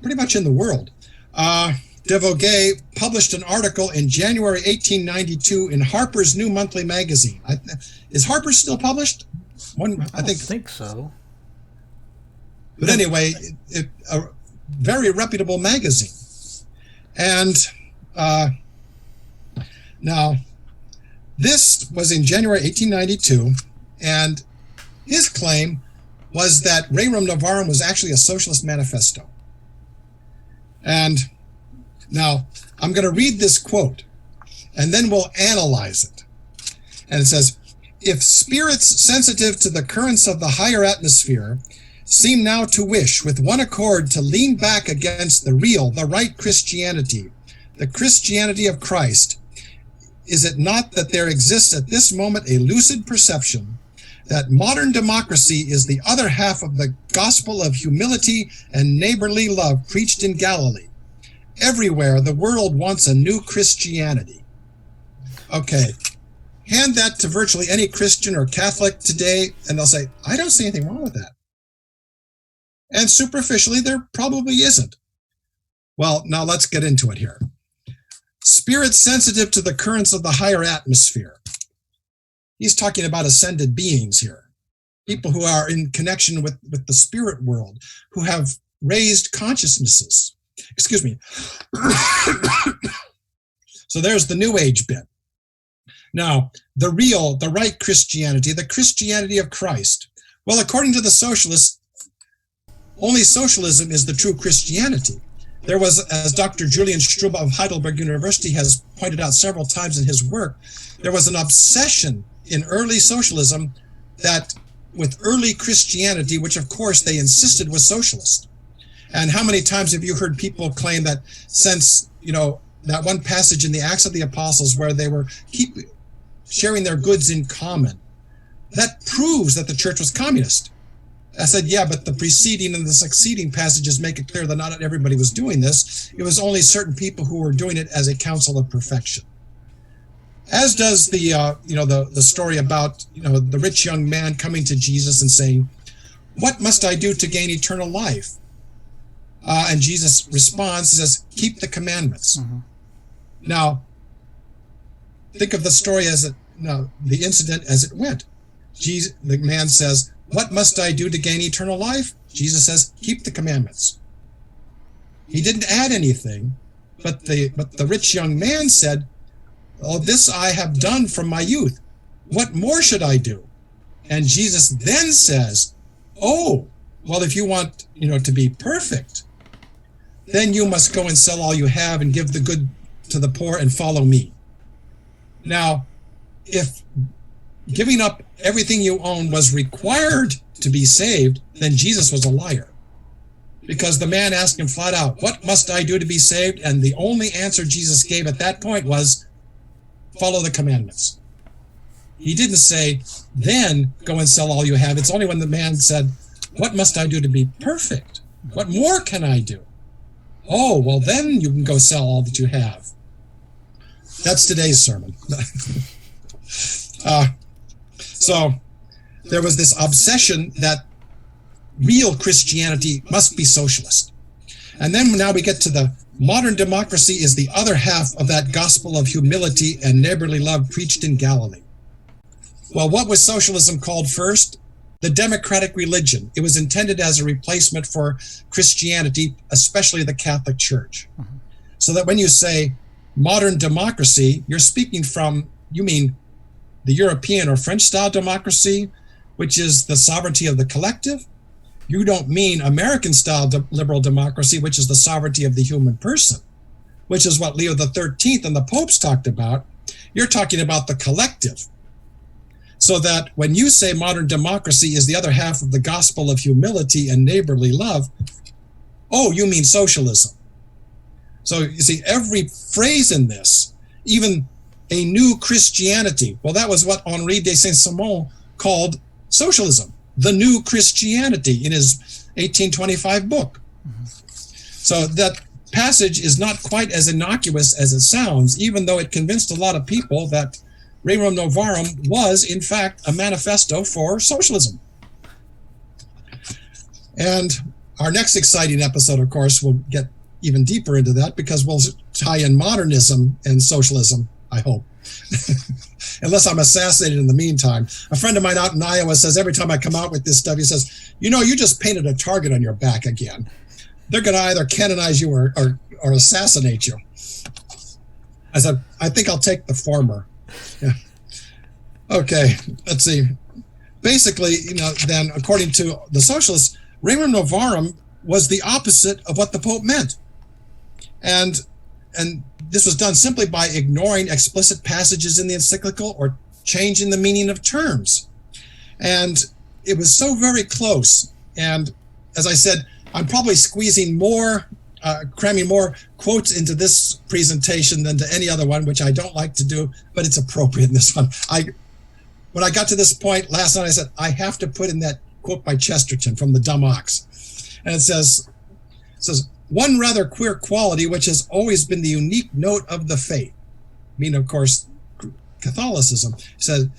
pretty much in the world, de de Vogue published an article in January 1892 in Harper's New Monthly Magazine. Is Harper still published? I think so. But anyway, a very reputable magazine. And now, this was in January 1892, and his claim was that Rerum Novarum was actually a socialist manifesto. And now, I'm going to read this quote, and then we'll analyze it. And it says, if spirits sensitive to the currents of the higher atmosphere seem now to wish with one accord to lean back against the real, the right Christianity, the Christianity of Christ, is it not that there exists at this moment a lucid perception that modern democracy is the other half of the gospel of humility and neighborly love preached in Galilee? Everywhere the world wants a new Christianity. Okay, hand that to virtually any Christian or Catholic today, and they'll say, I don't see anything wrong with that. And superficially, there probably isn't. Well, now let's get into it here. Spirits sensitive to the currents of the higher atmosphere. He's talking about ascended beings here. People who are in connection with the spirit world, who have raised consciousnesses. Excuse me. So there's the New Age bit. Now, the right Christianity, the Christianity of Christ. Well, according to the socialists, only socialism is the true Christianity. There was, as Dr. Julian Struba of Heidelberg University has pointed out several times in his work, there was an obsession in early socialism that with early Christianity, which of course they insisted was socialist. And how many times have you heard people claim that since, that one passage in the Acts of the Apostles where they were sharing their goods in common, that proves that the church was communist. I said, yeah, but the preceding and the succeeding passages make it clear that not everybody was doing this. It was only certain people who were doing it as a counsel of perfection. As does the story about, the rich young man coming to Jesus and saying, what must I do to gain eternal life? And Jesus responds, he says, keep the commandments. Mm-hmm. Now, think of the story the incident as it went. The man says, what must I do to gain eternal life? Jesus says, keep the commandments. He didn't add anything, but the rich young man said, oh, this I have done from my youth. What more should I do? And Jesus then says, oh, well, if you want, to be perfect, then you must go and sell all you have and give the good to the poor and follow me. Now, if giving up everything you own was required to be saved, then Jesus was a liar. Because the man asked him flat out, what must I do to be saved? And the only answer Jesus gave at that point was, follow the commandments. He didn't say, then go and sell all you have. It's only when the man said, what must I do to be perfect? What more can I do? Oh, well, then you can go sell all that you have. That's today's sermon. So there was this obsession that real Christianity must be socialist. And then now we get to the modern democracy is the other half of that gospel of humility and neighborly love preached in Galilee. Well, what was socialism called first? The democratic religion. It was intended as a replacement for Christianity, especially the Catholic Church. Mm-hmm. So that when you say modern democracy, you mean the European or French style democracy, which is the sovereignty of the collective. You don't mean American style liberal democracy, which is the sovereignty of the human person, which is what Leo XIII and the popes talked about. You're talking about the collective. So that when you say modern democracy is the other half of the gospel of humility and neighborly love, oh, you mean socialism. So you see, every phrase in this, even a new Christianity, well, that was what Henri de Saint-Simon called socialism, the new Christianity, in his 1825 book. Mm-hmm. So that passage is not quite as innocuous as it sounds, even though it convinced a lot of people that Rerum Novarum was, in fact, a manifesto for socialism. And our next exciting episode, of course, will get even deeper into that because we'll tie in modernism and socialism, I hope. Unless I'm assassinated in the meantime. A friend of mine out in Iowa says every time I come out with this stuff, he says, you just painted a target on your back again. They're going to either canonize you or assassinate you. I said, I think I'll take the former. Yeah. Okay, let's see. Basically, then according to the socialists, Rerum Novarum was the opposite of what the Pope meant. And this was done simply by ignoring explicit passages in the encyclical or changing the meaning of terms. And it was so very close. And as I said, I'm probably squeezing more, cramming more quotes into this presentation than to any other one, which I don't like to do, but it's appropriate in this one. When I got to this point last night, I said, I have to put in that quote by Chesterton from The Dumb Ox. And it says, one rather queer quality which has always been the unique note of the faith, meaning, of course, Catholicism, says,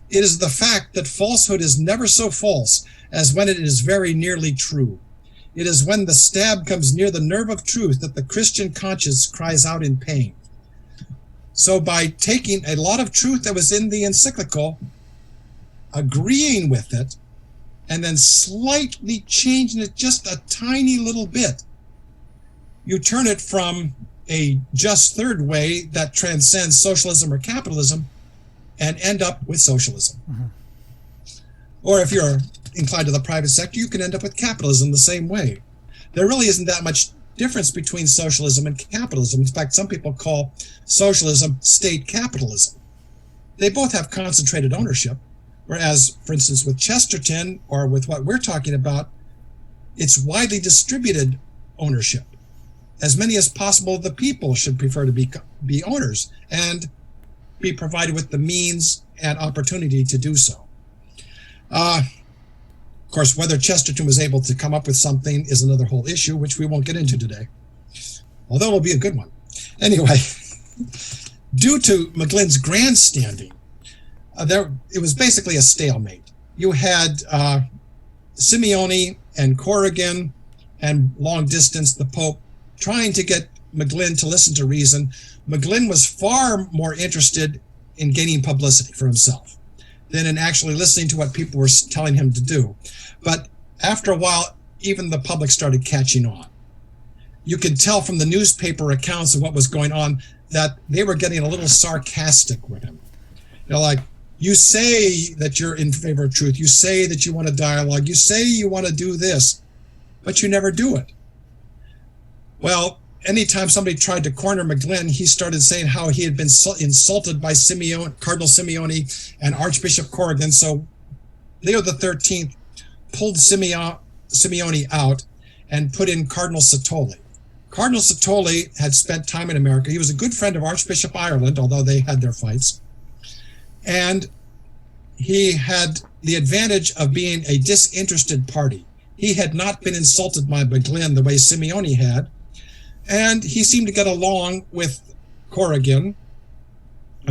it is the fact that falsehood is never so false as when it is very nearly true. It is when the stab comes near the nerve of truth that the Christian conscience cries out in pain. So by taking a lot of truth that was in the encyclical, agreeing with it, and then slightly changing it just a tiny little bit, you turn it from a just third way that transcends socialism or capitalism and end up with socialism. Mm-hmm. Or if you're inclined to the private sector, you can end up with capitalism the same way. There really isn't that much difference between socialism and capitalism. In fact, some people call socialism state capitalism. They both have concentrated ownership, whereas, for instance, with Chesterton or with what we're talking about, it's widely distributed ownership. As many as possible of the people should prefer to be owners and be provided with the means and opportunity to do so. Of course, whether Chesterton was able to come up with something is another whole issue, which we won't get into today, although it'll be a good one. Anyway, due to McGlynn's grandstanding, it was basically a stalemate. You had Simeoni and Corrigan and long distance, the Pope, trying to get McGlynn to listen to reason. McGlynn was far more interested in gaining publicity for himself than in actually listening to what people were telling him to do. But after a while, even the public started catching on. You could tell from the newspaper accounts of what was going on that they were getting a little sarcastic with him. Like, you say that you're in favor of truth. You say that you want a dialogue. You say you want to do this, but you never do it. Well, anytime somebody tried to corner McGlynn, he started saying how he had been insulted by Cardinal Simeoni and Archbishop Corrigan. So Leo XIII pulled Simeoni out and put in Cardinal Satolli. Cardinal Satolli had spent time in America. He was a good friend of Archbishop Ireland, although they had their fights. And he had the advantage of being a disinterested party. He had not been insulted by McGlynn the way Simeoni had. And he seemed to get along with Corrigan.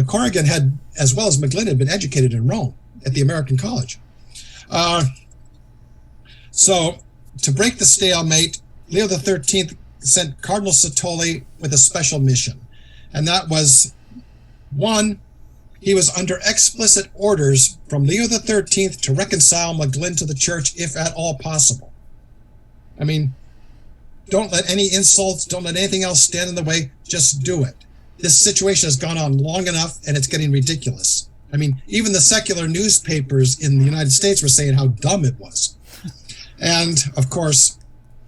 Corrigan had, as well as McGlynn, had been educated in Rome at the American College. So to break the stalemate, Leo XIII sent Cardinal Satolli with a special mission. And that was, one, he was under explicit orders from Leo XIII to reconcile McGlynn to the church if at all possible. I mean, don't let any insults, don't let anything else stand in the way, just do it. This situation has gone on long enough and it's getting ridiculous. I mean, even the secular newspapers in the United States were saying how dumb it was. And of course,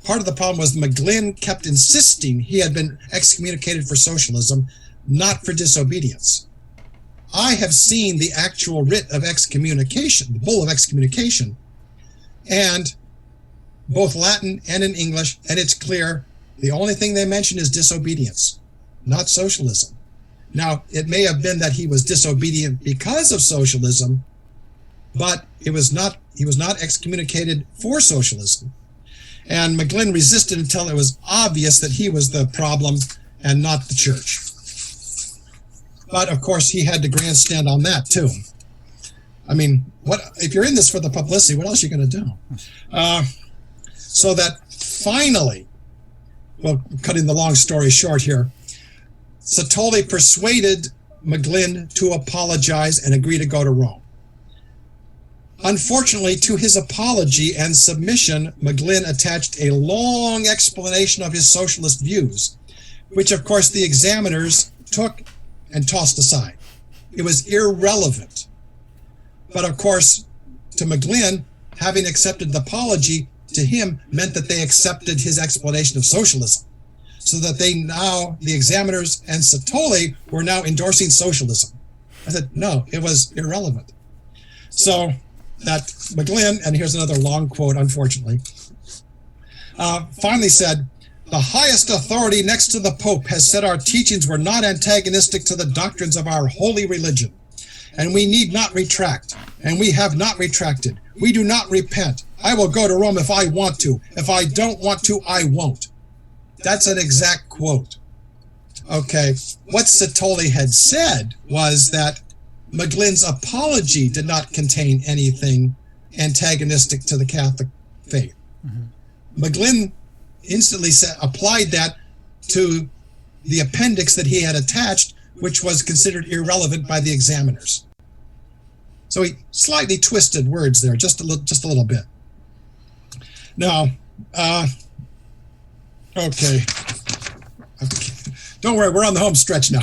part of the problem was McGlynn kept insisting he had been excommunicated for socialism, not for disobedience. I have seen the actual writ of excommunication, the bull of excommunication, and both Latin and in English, and it's clear the only thing they mention is disobedience, not socialism. Now, it may have been that he was disobedient because of socialism, but he was not excommunicated for socialism. And McGlynn resisted until it was obvious that he was the problem and not the church. But of course, he had to grandstand on that too. I mean, what if you're in this for the publicity? What else are you going to do? So that finally, well, cutting the long story short here, Satolli persuaded McGlynn to apologize and agree to go to Rome. Unfortunately, to his apology and submission, McGlynn attached a long explanation of his socialist views, which of course the examiners took and tossed aside. It was irrelevant. But of course, to McGlynn, having accepted the apology to him meant that they accepted his explanation of socialism. So that the examiners and Satolli were now endorsing socialism. I said, no, it was irrelevant. So that McGlynn, and here's another long quote, unfortunately, finally said, "The highest authority next to the Pope has said our teachings were not antagonistic to the doctrines of our holy religion, and we need not retract, and we have not retracted. We do not repent. I will go to Rome if I want to. If I don't want to, I won't." That's an exact quote. Okay, what Satolli had said was that McGlynn's apology did not contain anything antagonistic to the Catholic faith. McGlynn instantly applied that to the appendix that he had attached, which was considered irrelevant by the examiners. So he slightly twisted words there, just a little bit. Now, okay. Don't worry, we're on the home stretch now.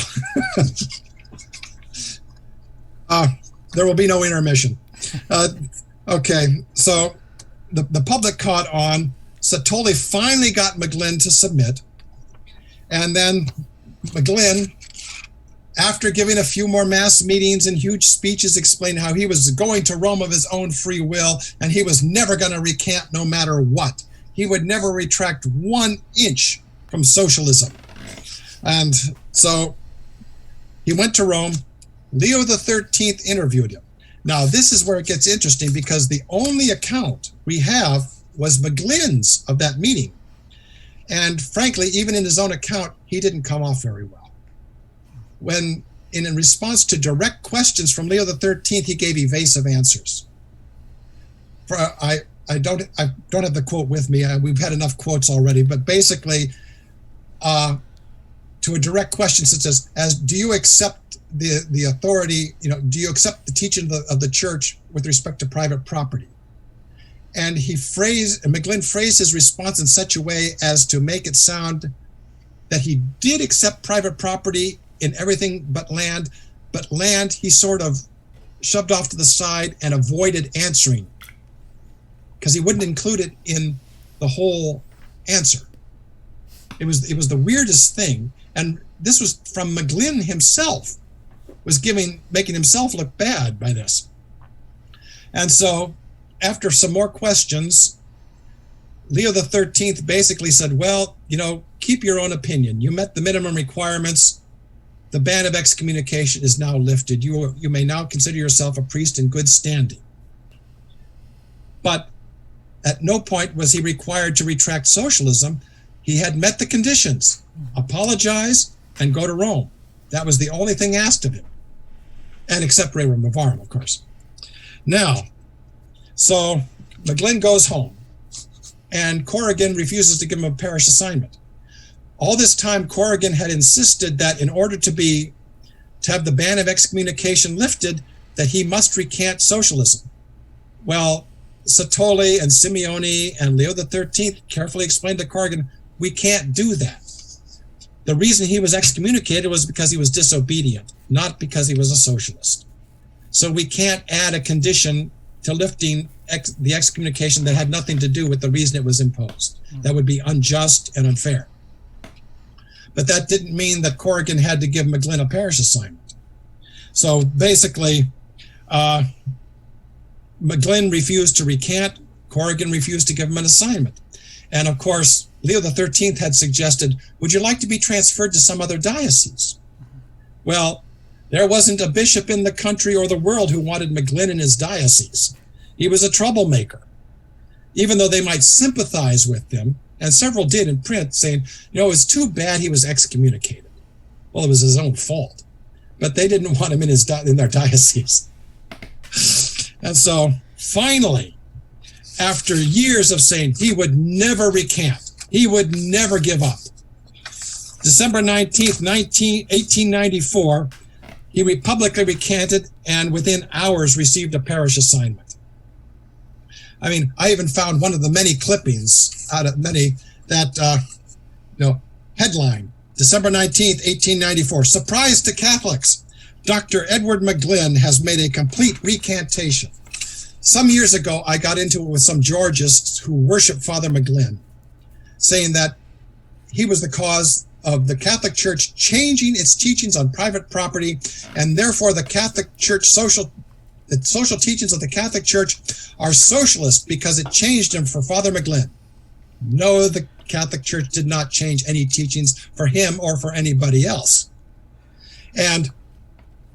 There will be no intermission. Okay, so the public caught on. Satolli finally got McGlynn to submit. And then McGlynn, after giving a few more mass meetings and huge speeches, explained how he was going to Rome of his own free will and he was never going to recant no matter what. He would never retract 1 inch from socialism. And so he went to Rome. Leo XIII interviewed him. Now, this is where it gets interesting because the only account we have was McGlynn's of that meeting. And frankly, even in his own account, he didn't come off very well. When, in response to direct questions from Leo XIII, he gave evasive answers. I don't have the quote with me. We've had enough quotes already, but basically, to a direct question such as do you accept the authority, do you accept the teaching of the church with respect to private property? And McGlynn phrased his response in such a way as to make it sound that he did accept private property in everything but land he sort of shoved off to the side and avoided answering because he wouldn't include it in the whole answer. It was the weirdest thing, and this was from McGlynn himself, was making himself look bad by this. And so after some more questions, Leo XIII basically said, well, keep your own opinion. You met the minimum requirements. The ban of excommunication is now lifted. You may now consider yourself a priest in good standing. But at no point was he required to retract socialism. He had met the conditions, apologize, and go to Rome. That was the only thing asked of him. And except Rerum Novarum, of course. Now, so McGlynn goes home, and Corrigan refuses to give him a parish assignment. All this time, Corrigan had insisted that in order to have the ban of excommunication lifted, that he must recant socialism. Well, Satolli and Simeoni and Leo XIII carefully explained to Corrigan, we can't do that. The reason he was excommunicated was because he was disobedient, not because he was a socialist. So we can't add a condition to lifting the excommunication that had nothing to do with the reason it was imposed. That would be unjust and unfair. But that didn't mean that Corrigan had to give McGlynn a parish assignment. So basically, McGlynn refused to recant. Corrigan refused to give him an assignment. And of course, Leo XIII had suggested, would you like to be transferred to some other diocese? Well, there wasn't a bishop in the country or the world who wanted McGlynn in his diocese. He was a troublemaker. Even though they might sympathize with him, and several did in print, saying, it's too bad he was excommunicated. Well, it was his own fault. But they didn't want him in their diocese. And so, finally, after years of saying he would never recant, He would never give up. December 19th, 1894, he publicly recanted and within hours received a parish assignment. I mean, I even found one of the many clippings out of many that, headline, December 19th, 1894, surprise to Catholics. Dr. Edward McGlynn has made a complete recantation. Some years ago, I got into it with some Georgists who worship Father McGlynn, saying that he was the cause of the Catholic Church changing its teachings on private property, and therefore the Catholic Church the social teachings of the Catholic Church are socialist because it changed them for Father McGlynn. No, the Catholic Church did not change any teachings for him or for anybody else. And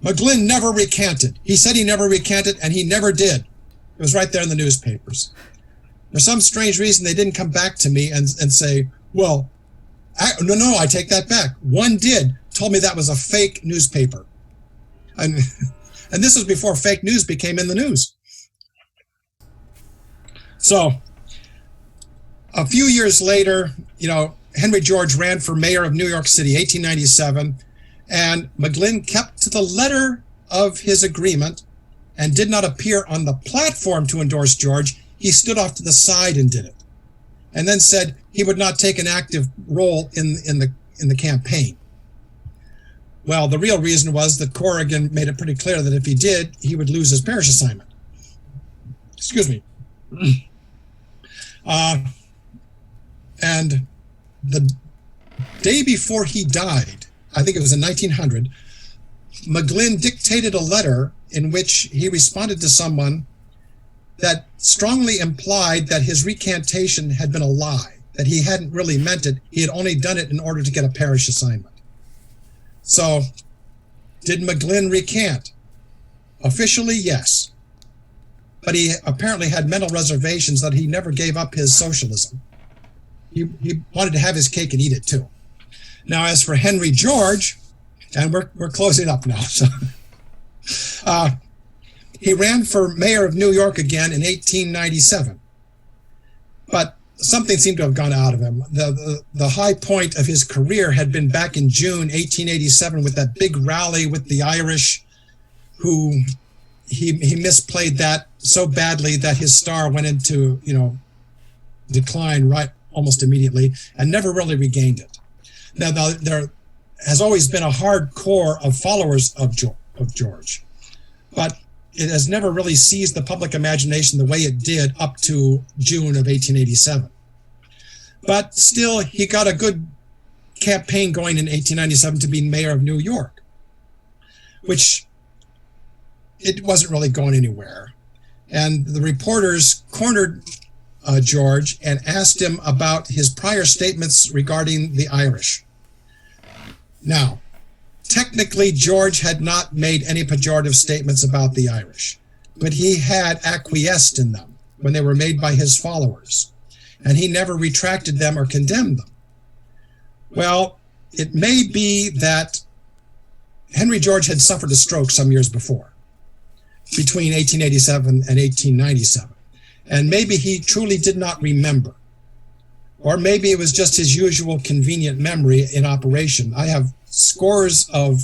McGlynn never recanted. He said he never recanted, and he never did. It was right there in the newspapers. For some strange reason, they didn't come back to me and say, well, no, I take that back. One did, told me that was a fake newspaper. And this was before fake news became in the news. So a few years later, Henry George ran for mayor of New York City, 1897, and McGlynn kept to the letter of his agreement and did not appear on the platform to endorse George. He stood off to the side and did it, and then said he would not take an active role in the campaign. Well, the real reason was that Corrigan made it pretty clear that if he did, he would lose his parish assignment. Excuse me. And the day before he died, I think it was in 1900, McGlynn dictated a letter in which he responded to someone that strongly implied that his recantation had been a lie, that he hadn't really meant it. He had only done it in order to get a parish assignment. So, did McGlynn recant? Officially, yes. But he apparently had mental reservations that he never gave up his socialism. He wanted to have his cake and eat it too. Now, as for Henry George, and we're closing up now. So, he ran for mayor of New York again in 1897. But something seemed to have gone out of him. The high point of his career had been back in June 1887 with that big rally with the Irish, who he misplayed that so badly that his star went into decline right almost immediately and never really regained it. Now there has always been a hard core of followers of George, but it has never really seized the public imagination the way it did up to June of 1887. But still, he got a good campaign going in 1897 to be mayor of New York, which it wasn't really going anywhere. And the reporters cornered George and asked him about his prior statements regarding the Irish. Now, technically, George had not made any pejorative statements about the Irish, but he had acquiesced in them when they were made by his followers, and he never retracted them or condemned them. Well, it may be that Henry George had suffered a stroke some years before, between 1887 and 1897, and maybe he truly did not remember. Or maybe it was just his usual convenient memory in operation. I have scores of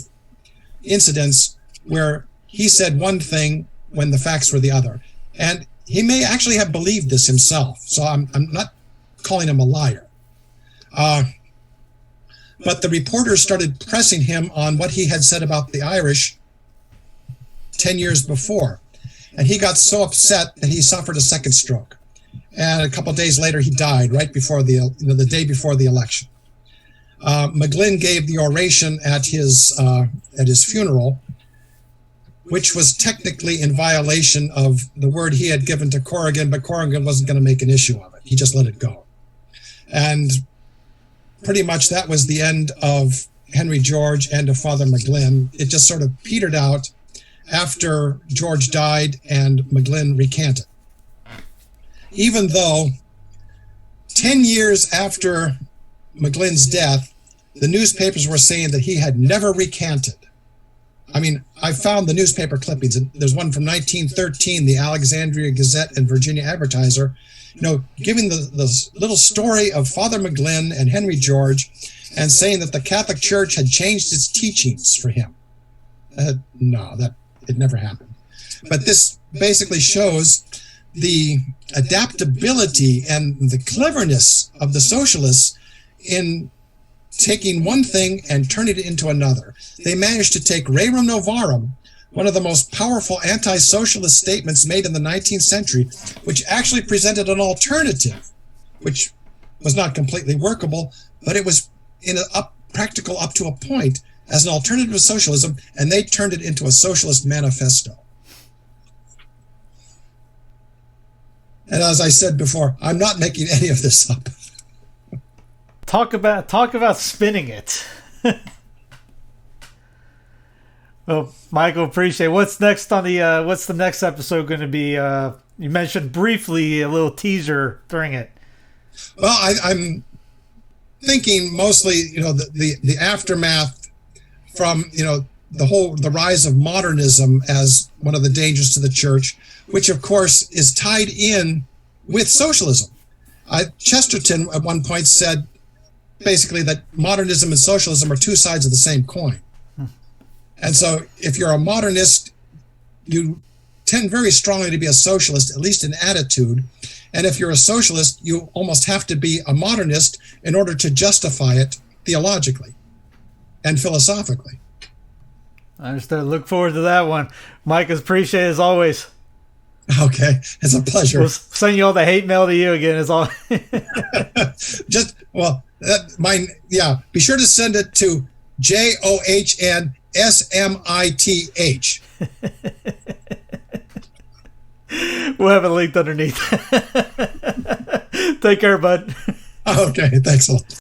incidents where he said one thing when the facts were the other. And he may actually have believed this himself. So I'm not calling him a liar. But the reporters started pressing him on what he had said about the Irish 10 years before. And he got so upset that he suffered a second stroke. And a couple of days later, he died right before the day before the election. McGlynn gave the oration at his funeral, which was technically in violation of the word he had given to Corrigan, but Corrigan wasn't going to make an issue of it. He just let it go. And pretty much that was the end of Henry George and of Father McGlynn. It just sort of petered out after George died and McGlynn recanted. Even though 10 years after McGlynn's death, the newspapers were saying that he had never recanted. I mean, I found the newspaper clippings. There's one from 1913, the Alexandria Gazette and Virginia Advertiser, giving the little story of Father McGlynn and Henry George, and saying that the Catholic Church had changed its teachings for him. No, it never happened. But this basically shows the adaptability and the cleverness of the socialists in taking one thing and turning it into another. They managed to take Rerum Novarum, one of the most powerful anti-socialist statements made in the 19th century, which actually presented an alternative, which was not completely workable, but it was practical up to a point as an alternative to socialism, and they turned it into a socialist manifesto. And as I said before, I'm not making any of this up. Talk about spinning it. Well, Michael, appreciate it. What's next on the what's the next episode going to be? You mentioned briefly a little teaser during it. Well, I'm thinking mostly, the aftermath from, the rise of modernism as one of the dangers to the church, which of course is tied in with socialism. Chesterton at one point said basically that modernism and socialism are two sides of the same coin. And so if you're a modernist, you tend very strongly to be a socialist, at least in attitude. And if you're a socialist, you almost have to be a modernist in order to justify it theologically and philosophically. I understand. Look forward to that one. Mike, appreciate it as always. Okay, it's a pleasure. We'll send you all the hate mail to you again as always. Be sure to send it to JOHNSMITH. We'll have it linked underneath. Take care, bud. Okay, thanks a lot.